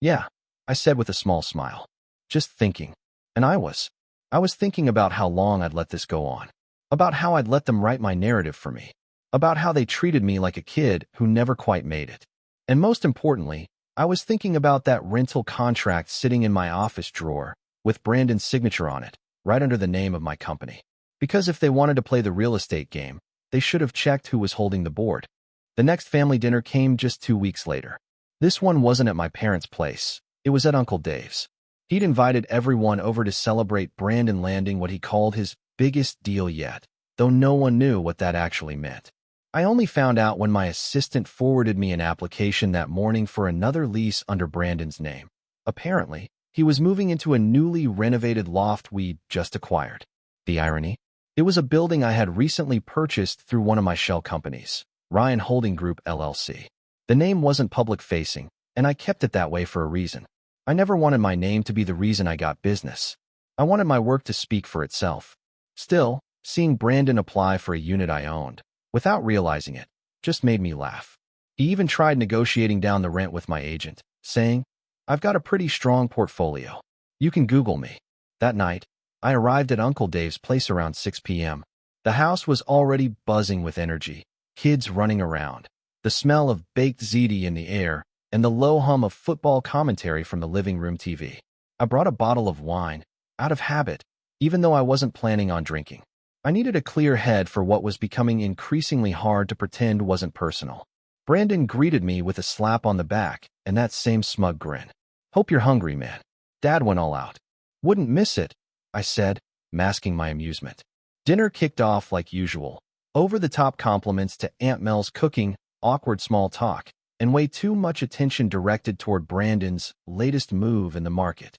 "Yeah, I said with a small smile. Just thinking. And I was. I was thinking about how long I'd let this go on. About how I'd let them write my narrative for me. About how they treated me like a kid who never quite made it. And most importantly, I was thinking about that rental contract sitting in my office drawer with Brandon's signature on it, right under the name of my company. Because if they wanted to play the real estate game, they should have checked who was holding the board. The next family dinner came just 2 weeks later. This one wasn't at my parents' place. It was at Uncle Dave's. He'd invited everyone over to celebrate Brandon landing what he called his biggest deal yet, though no one knew what that actually meant. I only found out when my assistant forwarded me an application that morning for another lease under Brandon's name. Apparently, he was moving into a newly renovated loft we'd just acquired. The irony? It was a building I had recently purchased through one of my shell companies, Ryan Holding Group LLC. The name wasn't public-facing, and I kept it that way for a reason. I never wanted my name to be the reason I got business. I wanted my work to speak for itself. Still, seeing Brandon apply for a unit I owned, without realizing it, just made me laugh. He even tried negotiating down the rent with my agent, saying, "I've got a pretty strong portfolio. You can Google me." That night, I arrived at Uncle Dave's place around 6 p.m. The house was already buzzing with energy, kids running around, the smell of baked ziti in the air, and the low hum of football commentary from the living room TV. I brought a bottle of wine, out of habit, even though I wasn't planning on drinking. I needed a clear head for what was becoming increasingly hard to pretend wasn't personal. Brandon greeted me with a slap on the back and that same smug grin. "Hope you're hungry, man." Dad went all out. "Wouldn't miss it," I said, masking my amusement. Dinner kicked off like usual. Over-the-top compliments to Aunt Mel's cooking, awkward small talk, and way too much attention directed toward Brandon's latest move in the market.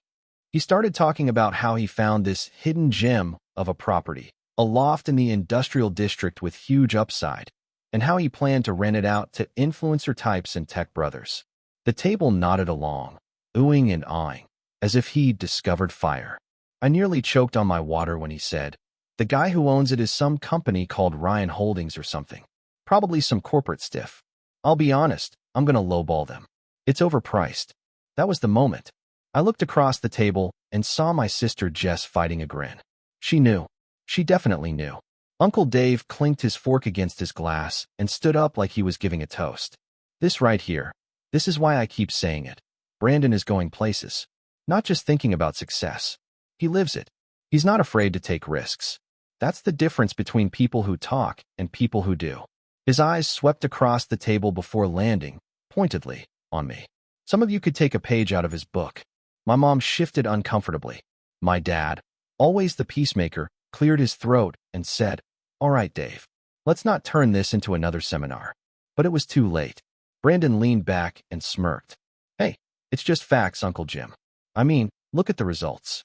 He started talking about how he found this hidden gem of a property, a loft in the industrial district with huge upside, and how he planned to rent it out to influencer types and tech brothers. The table nodded along, oohing and awing, as if he'd discovered fire. I nearly choked on my water when he said, "The guy who owns it is some company called Ryan Holdings or something. Probably some corporate stiff. I'll be honest, I'm gonna lowball them. It's overpriced." That was the moment. I looked across the table and saw my sister Jess fighting a grin. She knew. She definitely knew. Uncle Dave clinked his fork against his glass and stood up like he was giving a toast. "This right here. This is why I keep saying it. Brandon is going places. Not just thinking about success. He lives it. He's not afraid to take risks. That's the difference between people who talk and people who do." His eyes swept across the table before landing, pointedly, on me. Some of you could take a page out of his book. My mom shifted uncomfortably. My dad, always the peacemaker, cleared his throat and said, "All right, Dave. Let's not turn this into another seminar." But it was too late. Brandon leaned back and smirked. "Hey, it's just facts, Uncle Jim. I mean, look at the results."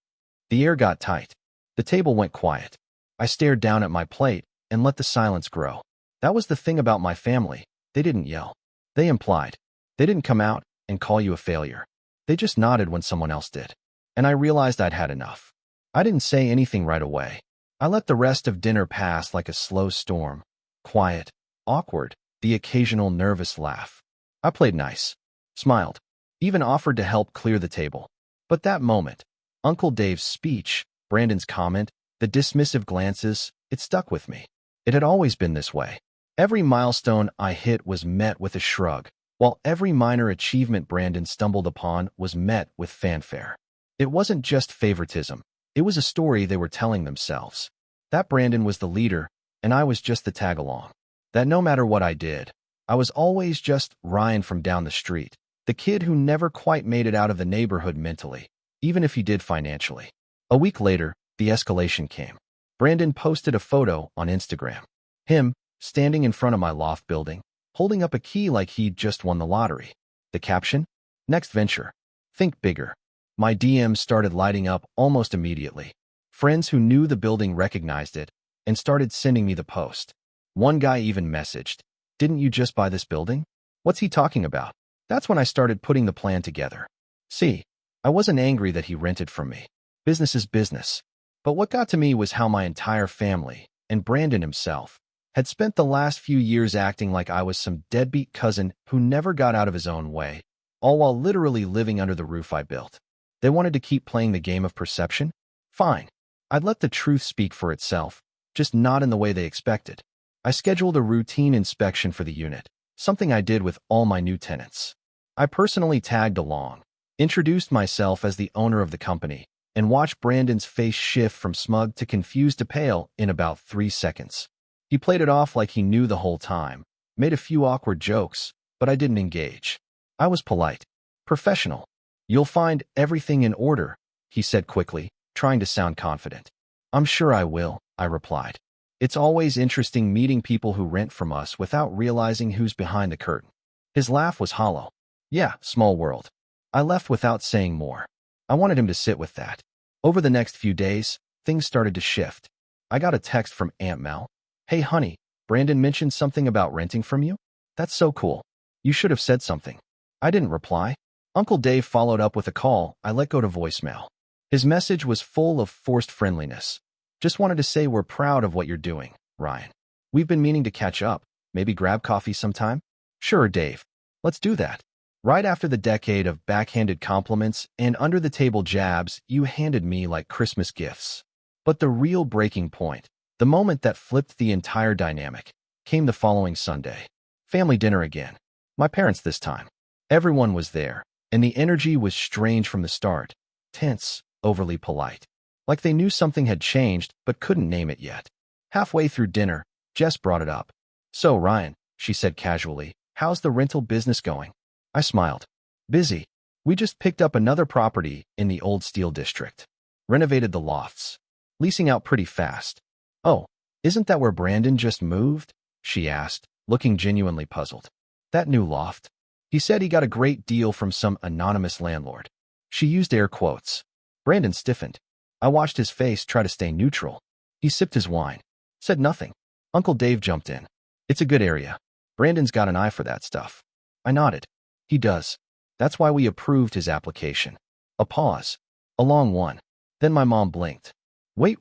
The air got tight. The table went quiet. I stared down at my plate and let the silence grow. That was the thing about my family. They didn't yell. They implied. They didn't come out and call you a failure. They just nodded when someone else did. And I realized I'd had enough. I didn't say anything right away. I let the rest of dinner pass like a slow storm. Quiet, awkward, the occasional nervous laugh. I played nice, smiled, even offered to help clear the table. But that moment, Uncle Dave's speech, Brandon's comment, the dismissive glances, it stuck with me. It had always been this way. Every milestone I hit was met with a shrug, while every minor achievement Brandon stumbled upon was met with fanfare. It wasn't just favoritism. It was a story they were telling themselves. That Brandon was the leader, and I was just the tag-along. That no matter what I did, I was always just Ryan from down the street, the kid who never quite made it out of the neighborhood mentally, even if he did financially. A week later, the escalation came. Brandon posted a photo on Instagram. Him, standing in front of my loft building, holding up a key like he'd just won the lottery. The caption? "Next venture. Think bigger." My DMs started lighting up almost immediately. Friends who knew the building recognized it and started sending me the post. One guy even messaged, "Didn't you just buy this building? What's he talking about?" That's when I started putting the plan together. See, I wasn't angry that he rented from me. Business is business. But what got to me was how my entire family, and Brandon himself, had spent the last few years acting like I was some deadbeat cousin who never got out of his own way. all while literally living under the roof I built. They wanted to keep playing the game of perception? Fine. I'd let the truth speak for itself, just not in the way they expected. I scheduled a routine inspection for the unit, something I did with all my new tenants. I personally tagged along, introduced myself as the owner of the company, and watched Brandon's face shift from smug to confused to pale in about 3 seconds. He played it off like he knew the whole time, made a few awkward jokes, but I didn't engage. I was polite, professional. "You'll find everything in order," he said quickly, trying to sound confident. "I'm sure I will," I replied. It's always interesting meeting people who rent from us without realizing who's behind the curtain. His laugh was hollow. "Yeah, small world." I left without saying more. I wanted him to sit with that. Over the next few days, things started to shift. I got a text from Aunt Mel. "Hey honey, Brandon mentioned something about renting from you? That's so cool. You should have said something." I didn't reply. Uncle Dave followed up with a call. I let go to voicemail. His message was full of forced friendliness. "Just wanted to say we're proud of what you're doing, Ryan. We've been meaning to catch up. Maybe grab coffee sometime?" "Sure, Dave. Let's do that." Right after the decade of backhanded compliments and under-the-table jabs you handed me like Christmas gifts. But the real breaking point, the moment that flipped the entire dynamic, came the following Sunday. Family dinner again. My parents this time. Everyone was there, and the energy was strange from the start. Tense, overly polite. Like they knew something had changed but couldn't name it yet. Halfway through dinner, Jess brought it up. "So, Ryan," she said casually, "how's the rental business going?" I smiled. "Busy. We just picked up another property in the old steel district. Renovated the lofts. Leasing out pretty fast." "Oh, isn't that where Brandon just moved?" she asked, looking genuinely puzzled. "That new loft? He said he got a great deal from some anonymous landlord." She used air quotes. Brandon stiffened. I watched his face try to stay neutral. He sipped his wine. Said nothing. Uncle Dave jumped in. "It's a good area. Brandon's got an eye for that stuff." I nodded. "He does. That's why we approved his application." A pause. A long one. Then my mom blinked. "Wait,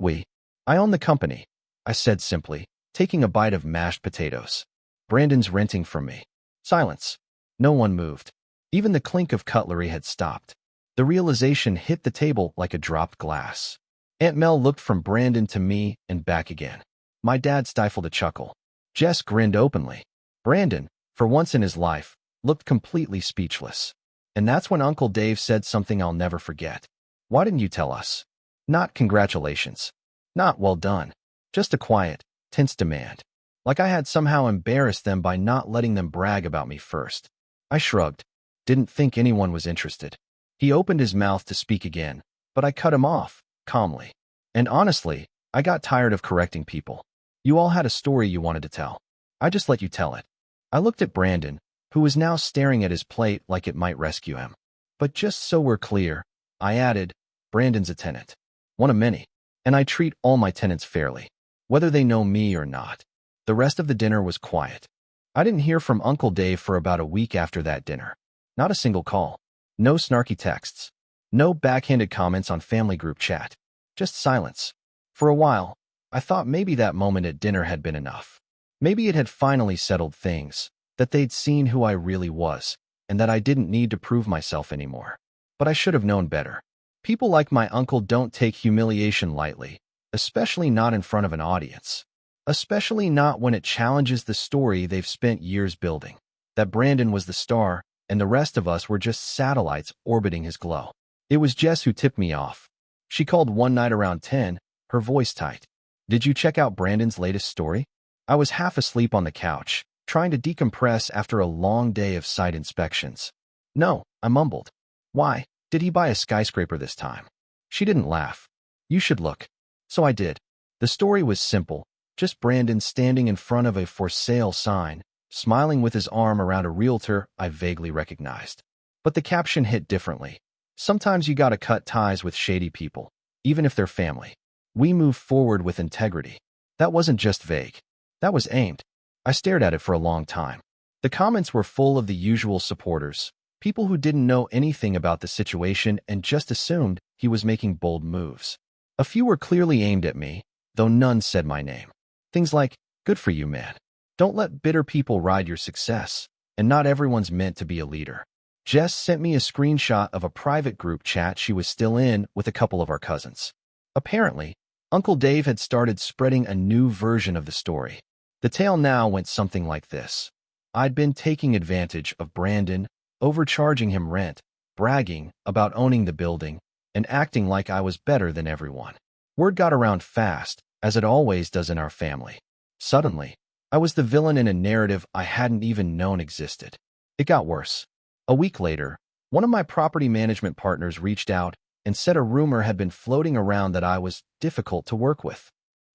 I own the company," I said simply, taking a bite of mashed potatoes. "Brandon's renting from me." Silence. No one moved. Even the clink of cutlery had stopped. The realization hit the table like a dropped glass. Aunt Mel looked from Brandon to me and back again. My dad stifled a chuckle. Jess grinned openly. Brandon, for once in his life, looked completely speechless. And that's when Uncle Dave said something I'll never forget. "Why didn't you tell us?" Not congratulations. Not well done. Just a quiet, tense demand. Like I had somehow embarrassed them by not letting them brag about me first. I shrugged. Didn't think anyone was interested. He opened his mouth to speak again, but I cut him off, calmly. "And honestly, I got tired of correcting people. You all had a story you wanted to tell. I just let you tell it." I looked at Brandon, who was now staring at his plate like it might rescue him. "But just so we're clear," I added, "Brandon's a tenant. One of many. And I treat all my tenants fairly, whether they know me or not." The rest of the dinner was quiet. I didn't hear from Uncle Dave for about a week after that dinner. Not a single call. No snarky texts. No backhanded comments on family group chat. Just silence. For a while, I thought maybe that moment at dinner had been enough. Maybe it had finally settled things, that they'd seen who I really was, and that I didn't need to prove myself anymore. But I should have known better. People like my uncle don't take humiliation lightly, especially not in front of an audience. Especially not when it challenges the story they've spent years building. That Brandon was the star, and the rest of us were just satellites orbiting his glow. It was Jess who tipped me off. She called one night around 10, her voice tight. "Did you check out Brandon's latest story?" I was half asleep on the couch, trying to decompress after a long day of site inspections. "No," I mumbled. "Why? Did he buy a skyscraper this time?" She didn't laugh. "You should look." So I did. The story was simple, just Brandon standing in front of a for sale sign, smiling with his arm around a realtor I vaguely recognized. But the caption hit differently. Sometimes you gotta cut ties with shady people, even if they're family. We move forward with integrity. That wasn't just vague. That was aimed. I stared at it for a long time. The comments were full of the usual supporters, people who didn't know anything about the situation and just assumed he was making bold moves. A few were clearly aimed at me, though none said my name. Things like, "Good for you, man. Don't let bitter people ride your success, and not everyone's meant to be a leader." Jess sent me a screenshot of a private group chat she was still in with a couple of our cousins. Apparently, Uncle Dave had started spreading a new version of the story. The tale now went something like this. I'd been taking advantage of Brandon, overcharging him rent, bragging about owning the building, and acting like I was better than everyone. Word got around fast, as it always does in our family. Suddenly, I was the villain in a narrative I hadn't even known existed. It got worse. A week later, one of my property management partners reached out and said a rumor had been floating around that I was difficult to work with,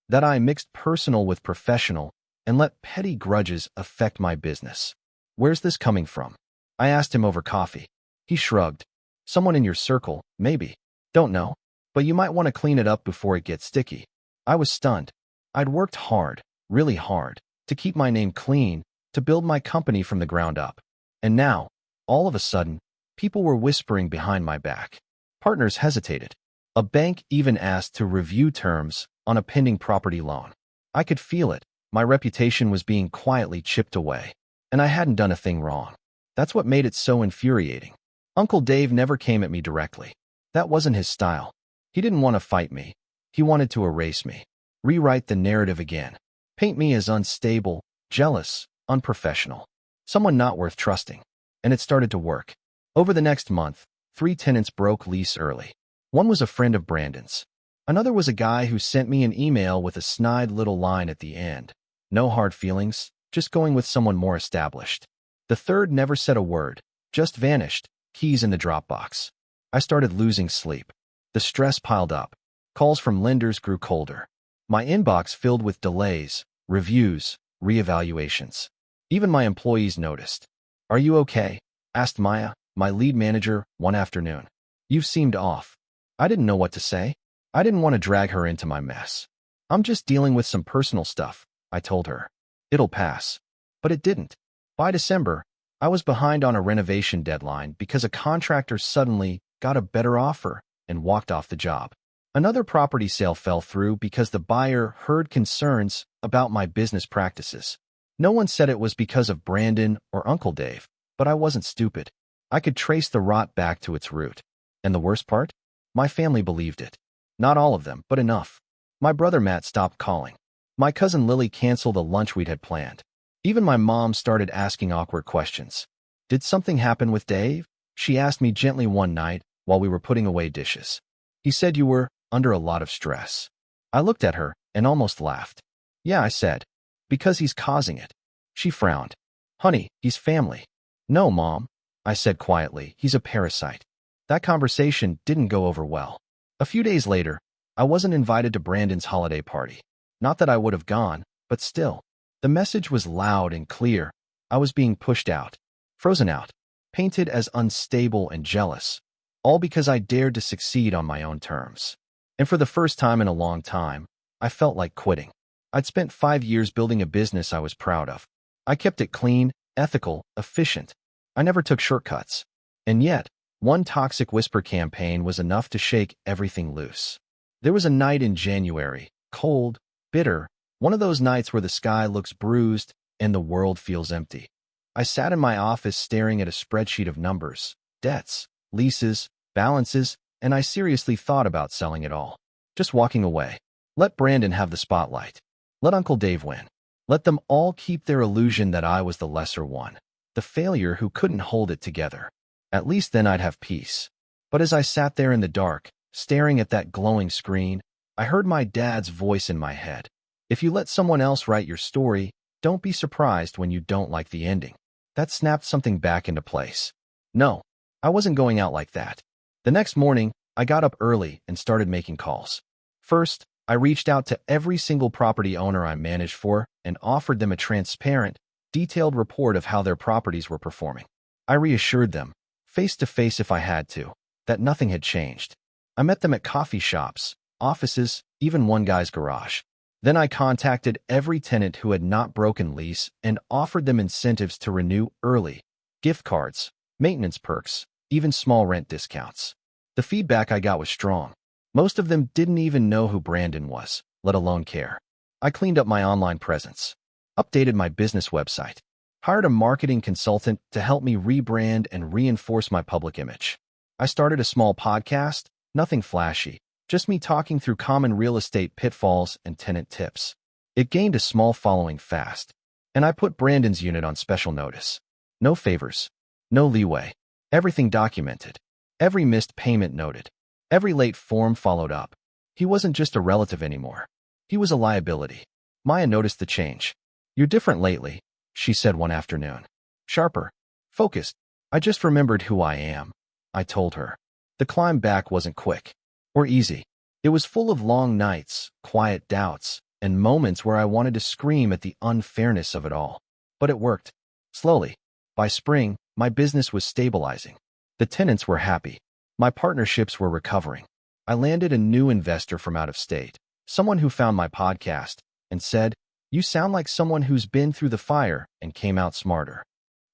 that I mixed personal with professional and let petty grudges affect my business. Where's this coming from? I asked him over coffee. He shrugged. Someone in your circle, maybe. Don't know, but you might want to clean it up before it gets sticky. I was stunned. I'd worked hard, really hard, to keep my name clean, to build my company from the ground up. And now, all of a sudden, people were whispering behind my back. Partners hesitated. A bank even asked to review terms on a pending property loan. I could feel it. My reputation was being quietly chipped away, and I hadn't done a thing wrong. That's what made it so infuriating. Uncle Dave never came at me directly. That wasn't his style. He didn't want to fight me. He wanted to erase me, rewrite the narrative again, paint me as unstable, jealous, unprofessional, someone not worth trusting. And it started to work. Over the next month, 3 tenants broke lease early. One was a friend of Brandon's. Another was a guy who sent me an email with a snide little line at the end. No hard feelings, just going with someone more established. The third never said a word, just vanished, keys in the Dropbox. I started losing sleep. The stress piled up. Calls from lenders grew colder. My inbox filled with delays, reviews, reevaluations. Even my employees noticed. Are you okay? Asked Maya, my lead manager, one afternoon. You seemed off. I didn't know what to say. I didn't want to drag her into my mess. I'm just dealing with some personal stuff, I told her. It'll pass. But it didn't. By December, I was behind on a renovation deadline because a contractor suddenly got a better offer and walked off the job. Another property sale fell through because the buyer heard concerns about my business practices. No one said it was because of Brandon or Uncle Dave, but I wasn't stupid. I could trace the rot back to its root. And the worst part? My family believed it. Not all of them, but enough. My brother Matt stopped calling. My cousin Lily canceled a lunch we'd had planned. Even my mom started asking awkward questions. Did something happen with Dave? She asked me gently one night while we were putting away dishes. He said you were under a lot of stress. I looked at her and almost laughed. Yeah, I said. Because he's causing it. She frowned. Honey, he's family. No, Mom, I said quietly. He's a parasite. That conversation didn't go over well. A few days later, I wasn't invited to Brandon's holiday party. Not that I would have gone, but still. The message was loud and clear. I was being pushed out, frozen out, painted as unstable and jealous, all because I dared to succeed on my own terms. And for the first time in a long time, I felt like quitting. I'd spent 5 years building a business I was proud of. I kept it clean, ethical, efficient. I never took shortcuts. And yet, one toxic whisper campaign was enough to shake everything loose. There was a night in January, cold, bitter, one of those nights where the sky looks bruised and the world feels empty. I sat in my office staring at a spreadsheet of numbers, debts, leases, balances, and I seriously thought about selling it all. Just walking away. Let Brandon have the spotlight. Let Uncle Dave win. Let them all keep their illusion that I was the lesser one, the failure who couldn't hold it together. At least then I'd have peace. But as I sat there in the dark, staring at that glowing screen, I heard my dad's voice in my head. If you let someone else write your story, don't be surprised when you don't like the ending. That snapped something back into place. No, I wasn't going out like that. The next morning, I got up early and started making calls. First, I reached out to every single property owner I managed for and offered them a transparent, detailed report of how their properties were performing. I reassured them, face to face if I had to, that nothing had changed. I met them at coffee shops, offices, even one guy's garage. Then I contacted every tenant who had not broken lease and offered them incentives to renew early, gift cards, maintenance perks, even small rent discounts. The feedback I got was strong. Most of them didn't even know who Brandon was, let alone care. I cleaned up my online presence, updated my business website, Hired a marketing consultant to help me rebrand and reinforce my public image. I started a small podcast, nothing flashy, just me talking through common real estate pitfalls and tenant tips. It gained a small following fast, and I put Brandon's unit on special notice. No favors, no leeway, everything documented, every missed payment noted, every late form followed up. He wasn't just a relative anymore. He was a liability. Maya noticed the change. "You're different lately," she said one afternoon. "Sharper, focused." "I just remembered who I am," I told her. The climb back wasn't quick or easy. It was full of long nights, quiet doubts, and moments where I wanted to scream at the unfairness of it all. But it worked. Slowly. By spring, my business was stabilizing. The tenants were happy. My partnerships were recovering. I landed a new investor from out of state, someone who found my podcast and said, "You sound like someone who's been through the fire and came out smarter."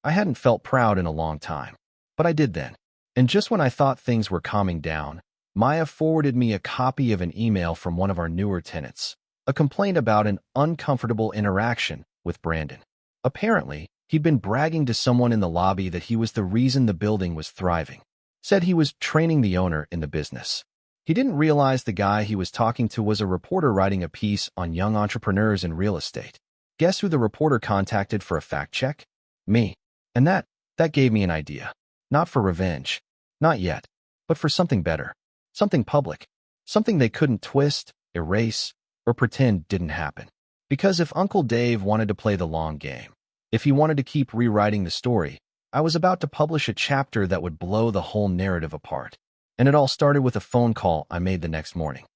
I hadn't felt proud in a long time, but I did then. And just when I thought things were calming down, Maya forwarded me a copy of an email from one of our newer tenants, a complaint about an uncomfortable interaction with Brandon. Apparently, he'd been bragging to someone in the lobby that he was the reason the building was thriving. Said he was training the owner in the business. He didn't realize the guy he was talking to was a reporter writing a piece on young entrepreneurs in real estate. Guess who the reporter contacted for a fact check? Me. And that gave me an idea. Not for revenge. Not yet. But for something better. Something public. Something they couldn't twist, erase, or pretend didn't happen. Because if Uncle Dave wanted to play the long game, if he wanted to keep rewriting the story, I was about to publish a chapter that would blow the whole narrative apart. And it all started with a phone call I made the next morning.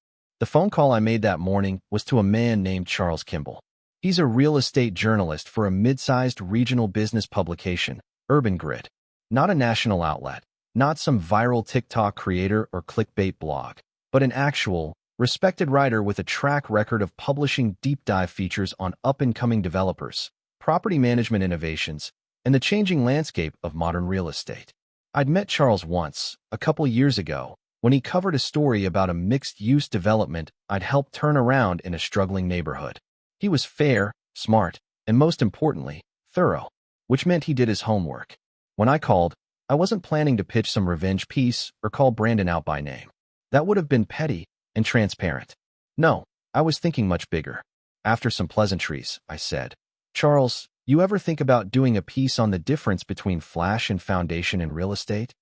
The phone call I made that morning was to a man named Charles Kimball. He's a real estate journalist for a mid-sized regional business publication, Urban Grid. Not a national outlet, not some viral TikTok creator or clickbait blog, but an actual, respected writer with a track record of publishing deep dive features on up-and-coming developers, property management innovations, and the changing landscape of modern real estate. I'd met Charles once, a couple years ago, when he covered a story about a mixed-use development I'd helped turn around in a struggling neighborhood. He was fair, smart, and most importantly, thorough, which meant he did his homework. When I called, I wasn't planning to pitch some revenge piece or call Brandon out by name. That would have been petty and transparent. No, I was thinking much bigger. After some pleasantries, I said, "Charles, you ever think about doing a piece on the difference between flash and foundation in real estate?"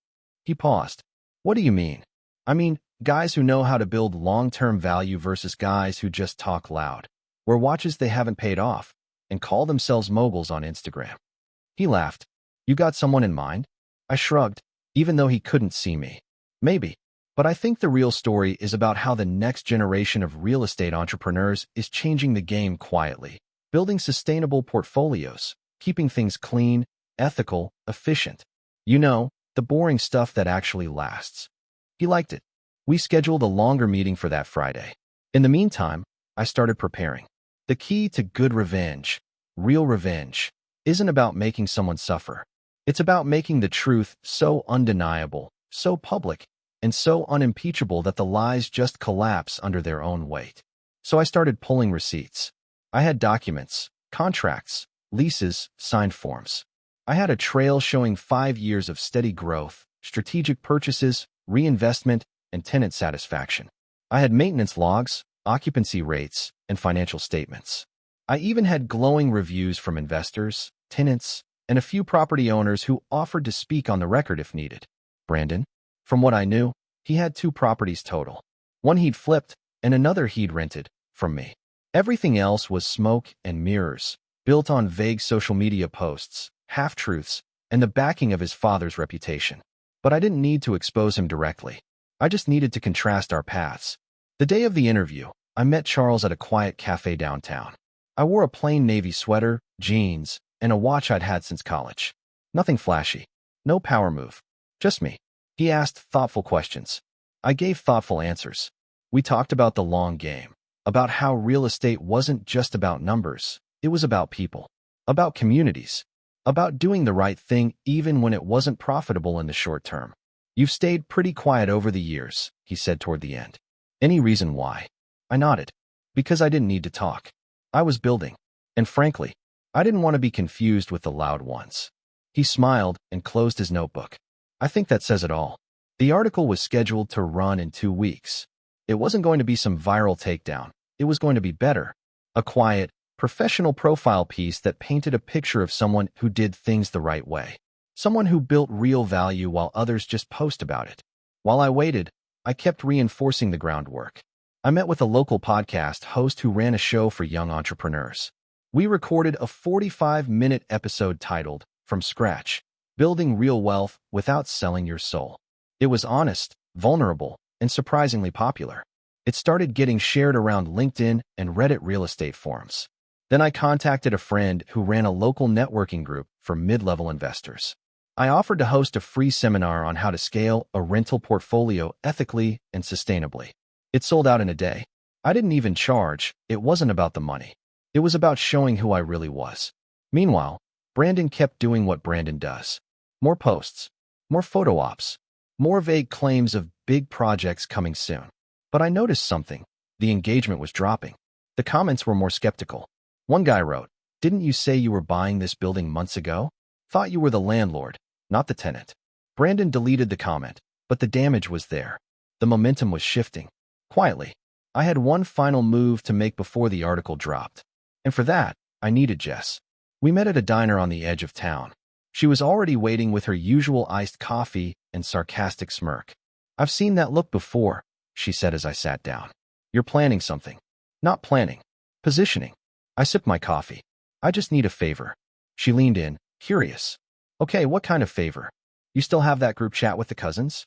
He paused. "What do you mean?" "I mean, guys who know how to build long-term value versus guys who just talk loud, wear watches they haven't paid off, and call themselves moguls on Instagram." He laughed. "You got someone in mind?" I shrugged, even though he couldn't see me. "Maybe. But I think the real story is about how the next generation of real estate entrepreneurs is changing the game quietly, building sustainable portfolios, keeping things clean, ethical, efficient. You know, the boring stuff that actually lasts." He liked it. We scheduled a longer meeting for that Friday. In the meantime, I started preparing. The key to good revenge, real revenge, isn't about making someone suffer. It's about making the truth so undeniable, so public, and so unimpeachable that the lies just collapse under their own weight. So I started pulling receipts. I had documents, contracts, leases, signed forms. I had a trail showing 5 years of steady growth, strategic purchases, reinvestment, and tenant satisfaction. I had maintenance logs, occupancy rates, and financial statements. I even had glowing reviews from investors, tenants, and a few property owners who offered to speak on the record if needed. Brandon, from what I knew, he had 2 properties total. One he'd flipped, and another he'd rented, from me. Everything else was smoke and mirrors, built on vague social media posts, half-truths, and the backing of his father's reputation. But I didn't need to expose him directly. I just needed to contrast our paths. The day of the interview, I met Charles at a quiet cafe downtown. I wore a plain navy sweater, jeans, and a watch I'd had since college. Nothing flashy. No power move. Just me. He asked thoughtful questions. I gave thoughtful answers. We talked about the long game, about how real estate wasn't just about numbers. It was about people, about communities, about doing the right thing even when it wasn't profitable in the short term. "You've stayed pretty quiet over the years," he said toward the end. "Any reason why?" I nodded. "Because I didn't need to talk. I was building. And frankly, I didn't want to be confused with the loud ones. He smiled and closed his notebook. I think that says it all. The article was scheduled to run in 2 weeks. It wasn't going to be some viral takedown. It was going to be better. A quiet, professional profile piece that painted a picture of someone who did things the right way. Someone who built real value while others just post about it. While I waited, I kept reinforcing the groundwork. I met with a local podcast host who ran a show for young entrepreneurs. We recorded a 45-minute episode titled, From Scratch, Building Real Wealth Without Selling Your Soul. It was honest, vulnerable, and surprisingly popular. It started getting shared around LinkedIn and Reddit real estate forums. Then I contacted a friend who ran a local networking group for mid-level investors. I offered to host a free seminar on how to scale a rental portfolio ethically and sustainably. It sold out in a day. I didn't even charge. It wasn't about the money. It was about showing who I really was. Meanwhile, Brandon kept doing what Brandon does. More posts, more photo ops, more vague claims of big projects coming soon. But I noticed something. The engagement was dropping. The comments were more skeptical. One guy wrote, "Didn't you say you were buying this building months ago? Thought you were the landlord, not the tenant." Brandon deleted the comment, but the damage was there. The momentum was shifting. Quietly, I had one final move to make before the article dropped. And for that, I needed Jess. We met at a diner on the edge of town. She was already waiting with her usual iced coffee and sarcastic smirk. "I've seen that look before," she said as I sat down. "You're planning something." "Not planning. Positioning." I sipped my coffee. "I just need a favor." She leaned in, curious. "Okay, what kind of favor? You still have that group chat with the cousins?"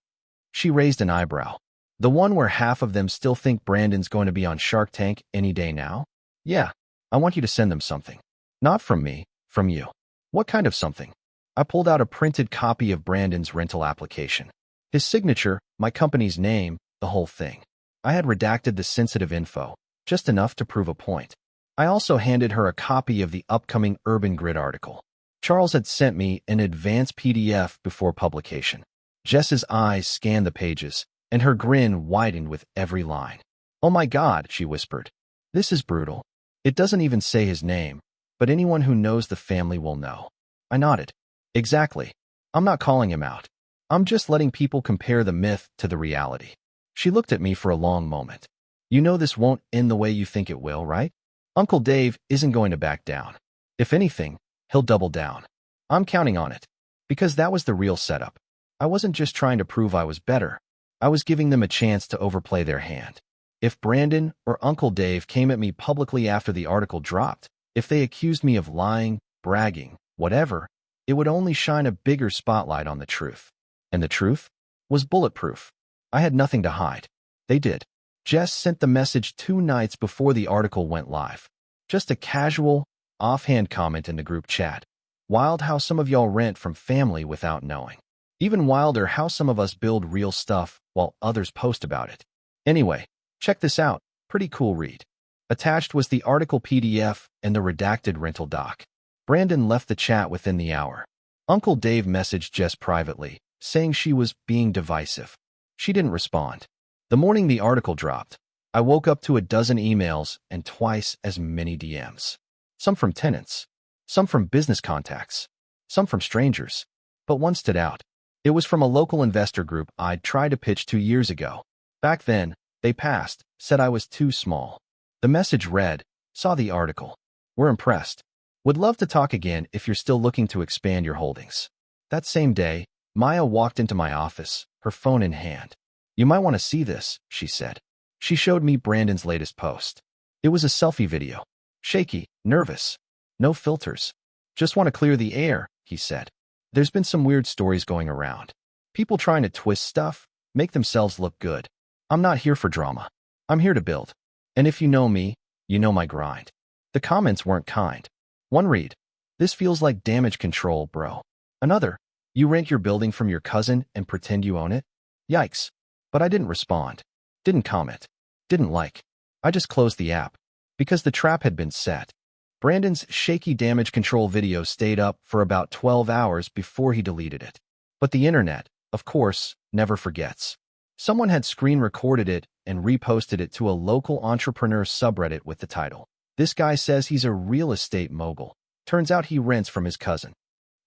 She raised an eyebrow. "The one where half of them still think Brandon's going to be on Shark Tank any day now?" "Yeah, I want you to send them something. Not from me, from you." "What kind of something?" I pulled out a printed copy of Brandon's rental application. His signature, my company's name, the whole thing. I had redacted the sensitive info, just enough to prove a point. I also handed her a copy of the upcoming Urban Grid article. Charles had sent me an advanced PDF before publication. Jess's eyes scanned the pages, and her grin widened with every line. "Oh my God," she whispered. "This is brutal. It doesn't even say his name, but anyone who knows the family will know." I nodded. "Exactly. I'm not calling him out. I'm just letting people compare the myth to the reality." She looked at me for a long moment. "You know this won't end the way you think it will, right? Uncle Dave isn't going to back down. If anything, he'll double down. I'm counting on it." Because that was the real setup. I wasn't just trying to prove I was better. I was giving them a chance to overplay their hand. If Brandon or Uncle Dave came at me publicly after the article dropped, if they accused me of lying, bragging, whatever, it would only shine a bigger spotlight on the truth. And the truth was bulletproof. I had nothing to hide. They did. Jess sent the message 2 nights before the article went live. Just a casual, offhand comment in the group chat. "Wild how some of y'all rent from family without knowing. Even wilder how some of us build real stuff while others post about it. Anyway, check this out. Pretty cool read." Attached was the article PDF and the redacted rental doc. Brandon left the chat within the hour. Uncle Dave messaged Jess privately, saying she was being divisive. She didn't respond. The morning the article dropped, I woke up to a dozen emails and twice as many DMs. Some from tenants, some from business contacts, some from strangers. But one stood out. It was from a local investor group I'd tried to pitch 2 years ago. Back then, they passed, said I was too small. The message read, "Saw the article. We're impressed. Would love to talk again if you're still looking to expand your holdings." That same day, Maya walked into my office, her phone in hand. "You might want to see this," she said. She showed me Brandon's latest post. It was a selfie video. Shaky, nervous. No filters. "Just want to clear the air," he said. "There's been some weird stories going around. People trying to twist stuff, make themselves look good. I'm not here for drama. I'm here to build. And if you know me, you know my grind." The comments weren't kind. One read, "This feels like damage control, bro." Another, "You rent your building from your cousin and pretend you own it?" Yikes. But I didn't respond. Didn't comment. Didn't like. I just closed the app. Because the trap had been set. Brandon's shaky damage control video stayed up for about 12 hours before he deleted it. But the internet, of course, never forgets. Someone had screen recorded it and reposted it to a local entrepreneur subreddit with the title, "This guy says he's a real estate mogul. Turns out he rents from his cousin.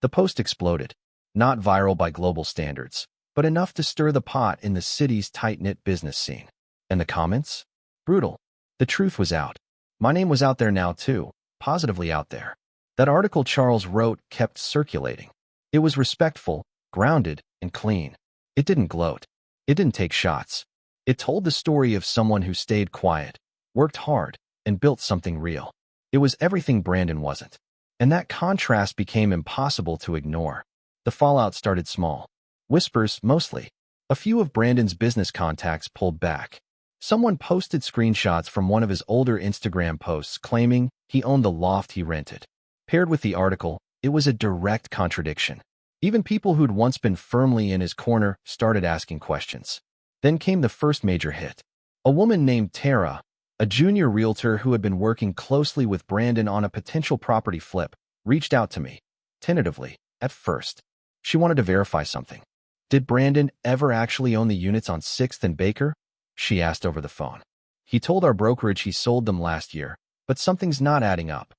The post exploded. Not viral by global standards, but enough to stir the pot in the city's tight-knit business scene. And the comments? Brutal. The truth was out. My name was out there now too, positively out there. That article Charles wrote kept circulating. It was respectful, grounded, and clean. It didn't gloat. It didn't take shots. It told the story of someone who stayed quiet, worked hard, and built something real. It was everything Brandon wasn't. And that contrast became impossible to ignore. The fallout started small. Whispers, mostly. A few of Brandon's business contacts pulled back. Someone posted screenshots from one of his older Instagram posts claiming he owned the loft he rented. Paired with the article, it was a direct contradiction. Even people who'd once been firmly in his corner started asking questions. Then came the first major hit. A woman named Tara, a junior realtor who had been working closely with Brandon on a potential property flip, reached out to me, tentatively, at first. She wanted to verify something. Did Brandon ever actually own the units on 6th and Baker? She asked over the phone. He told our brokerage he sold them last year, but something's not adding up.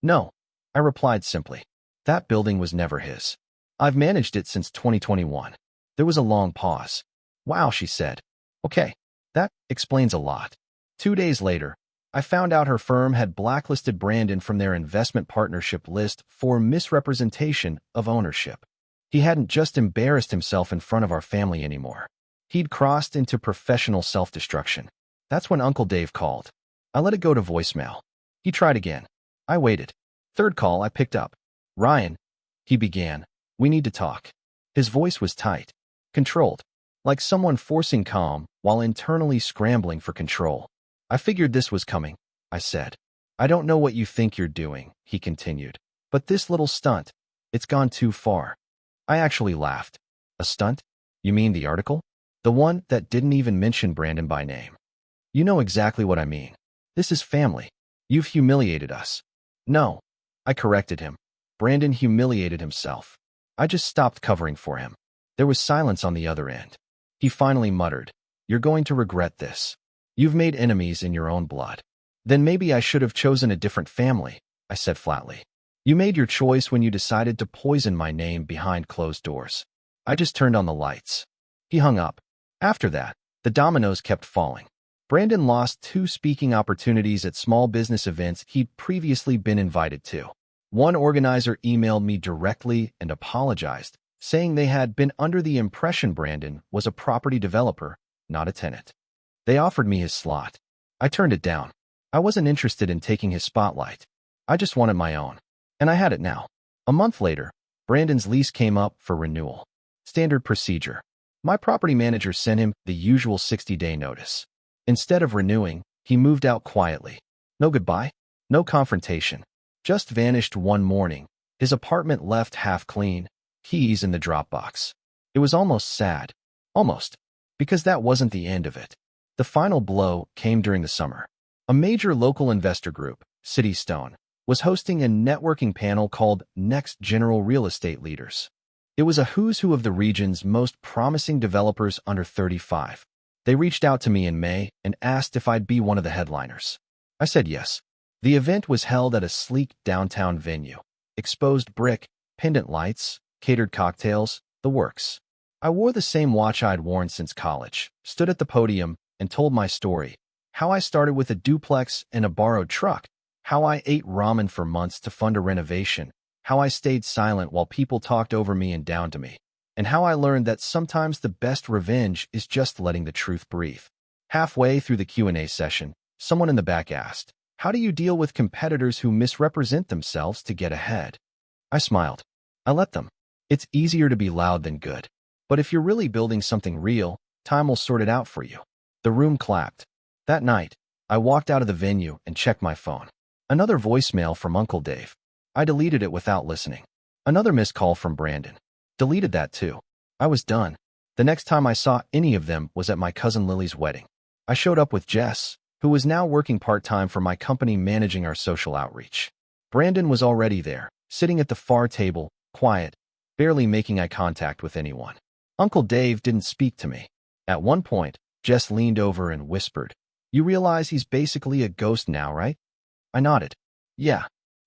No, I replied simply. That building was never his. I've managed it since 2021. There was a long pause. Wow, she said. Okay, that explains a lot. 2 days later, I found out her firm had blacklisted Brandon from their investment partnership list for misrepresentation of ownership. He hadn't just embarrassed himself in front of our family anymore. He'd crossed into professional self-destruction. That's when Uncle Dave called. I let it go to voicemail. He tried again. I waited. Third call, I picked up. Ryan, he began. We need to talk. His voice was tight, controlled, like someone forcing calm while internally scrambling for control. I figured this was coming, I said. I don't know what you think you're doing, he continued. But this little stunt, it's gone too far. I actually laughed. A stunt? You mean the article? The one that didn't even mention Brandon by name. You know exactly what I mean. This is family. You've humiliated us. No, I corrected him. Brandon humiliated himself. I just stopped covering for him. There was silence on the other end. He finally muttered, You're going to regret this. You've made enemies in your own blood. Then maybe I should have chosen a different family, I said flatly. You made your choice when you decided to poison my name behind closed doors. I just turned on the lights. He hung up. After that, the dominoes kept falling. Brandon lost 2 speaking opportunities at small business events he'd previously been invited to. One organizer emailed me directly and apologized, saying they had been under the impression Brandon was a property developer, not a tenant. They offered me his slot. I turned it down. I wasn't interested in taking his spotlight. I just wanted my own. And I had it now. A month later, Brandon's lease came up for renewal. Standard procedure. My property manager sent him the usual 60-day notice. Instead of renewing, he moved out quietly. No goodbye, no confrontation. Just vanished one morning, his apartment left half clean, keys in the Dropbox. It was almost sad. Almost. Because that wasn't the end of it. The final blow came during the summer. A major local investor group, City Stone, was hosting a networking panel called Next General Real Estate Leaders. It was a who's who of the region's most promising developers under 35. They reached out to me in May and asked if I'd be one of the headliners. I said yes. The event was held at a sleek downtown venue. Exposed brick, pendant lights, catered cocktails, the works. I wore the same watch I'd worn since college, stood at the podium, and told my story. How I started with a duplex and a borrowed truck. How I ate ramen for months to fund a renovation. How I stayed silent while people talked over me and down to me. And how I learned that sometimes the best revenge is just letting the truth breathe. Halfway through the Q&A session, someone in the back asked, How do you deal with competitors who misrepresent themselves to get ahead? I smiled. I let them. It's easier to be loud than good. But if you're really building something real, time will sort it out for you. The room clapped. That night, I walked out of the venue and checked my phone. Another voicemail from Uncle Dave. I deleted it without listening. Another missed call from Brandon. Deleted that too. I was done. The next time I saw any of them was at my cousin Lily's wedding. I showed up with Jess, who was now working part-time for my company managing our social outreach. Brandon was already there, sitting at the far table, quiet, barely making eye contact with anyone. Uncle Dave didn't speak to me. At one point, Jess leaned over and whispered, You realize he's basically a ghost now, right? I nodded. Yeah.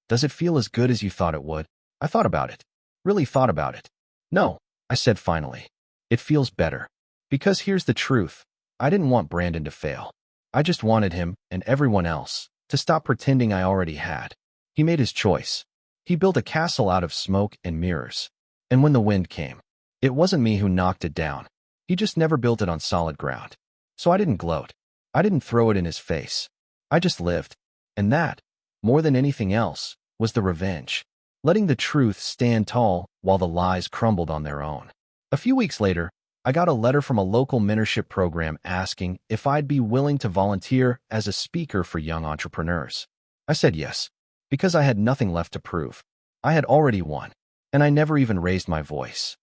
Does it feel as good as you thought it would? I thought about it. Really thought about it. No, I said finally. It feels better. Because here's the truth. I didn't want Brandon to fail. I just wanted him, and everyone else, to stop pretending I already had. He made his choice. He built a castle out of smoke and mirrors. And when the wind came, it wasn't me who knocked it down. He just never built it on solid ground. So I didn't gloat. I didn't throw it in his face. I just lived. And that, more than anything else, was the revenge. Letting the truth stand tall while the lies crumbled on their own. A few weeks later, I got a letter from a local mentorship program asking if I'd be willing to volunteer as a speaker for young entrepreneurs. I said yes, because I had nothing left to prove. I had already won, and I never even raised my voice.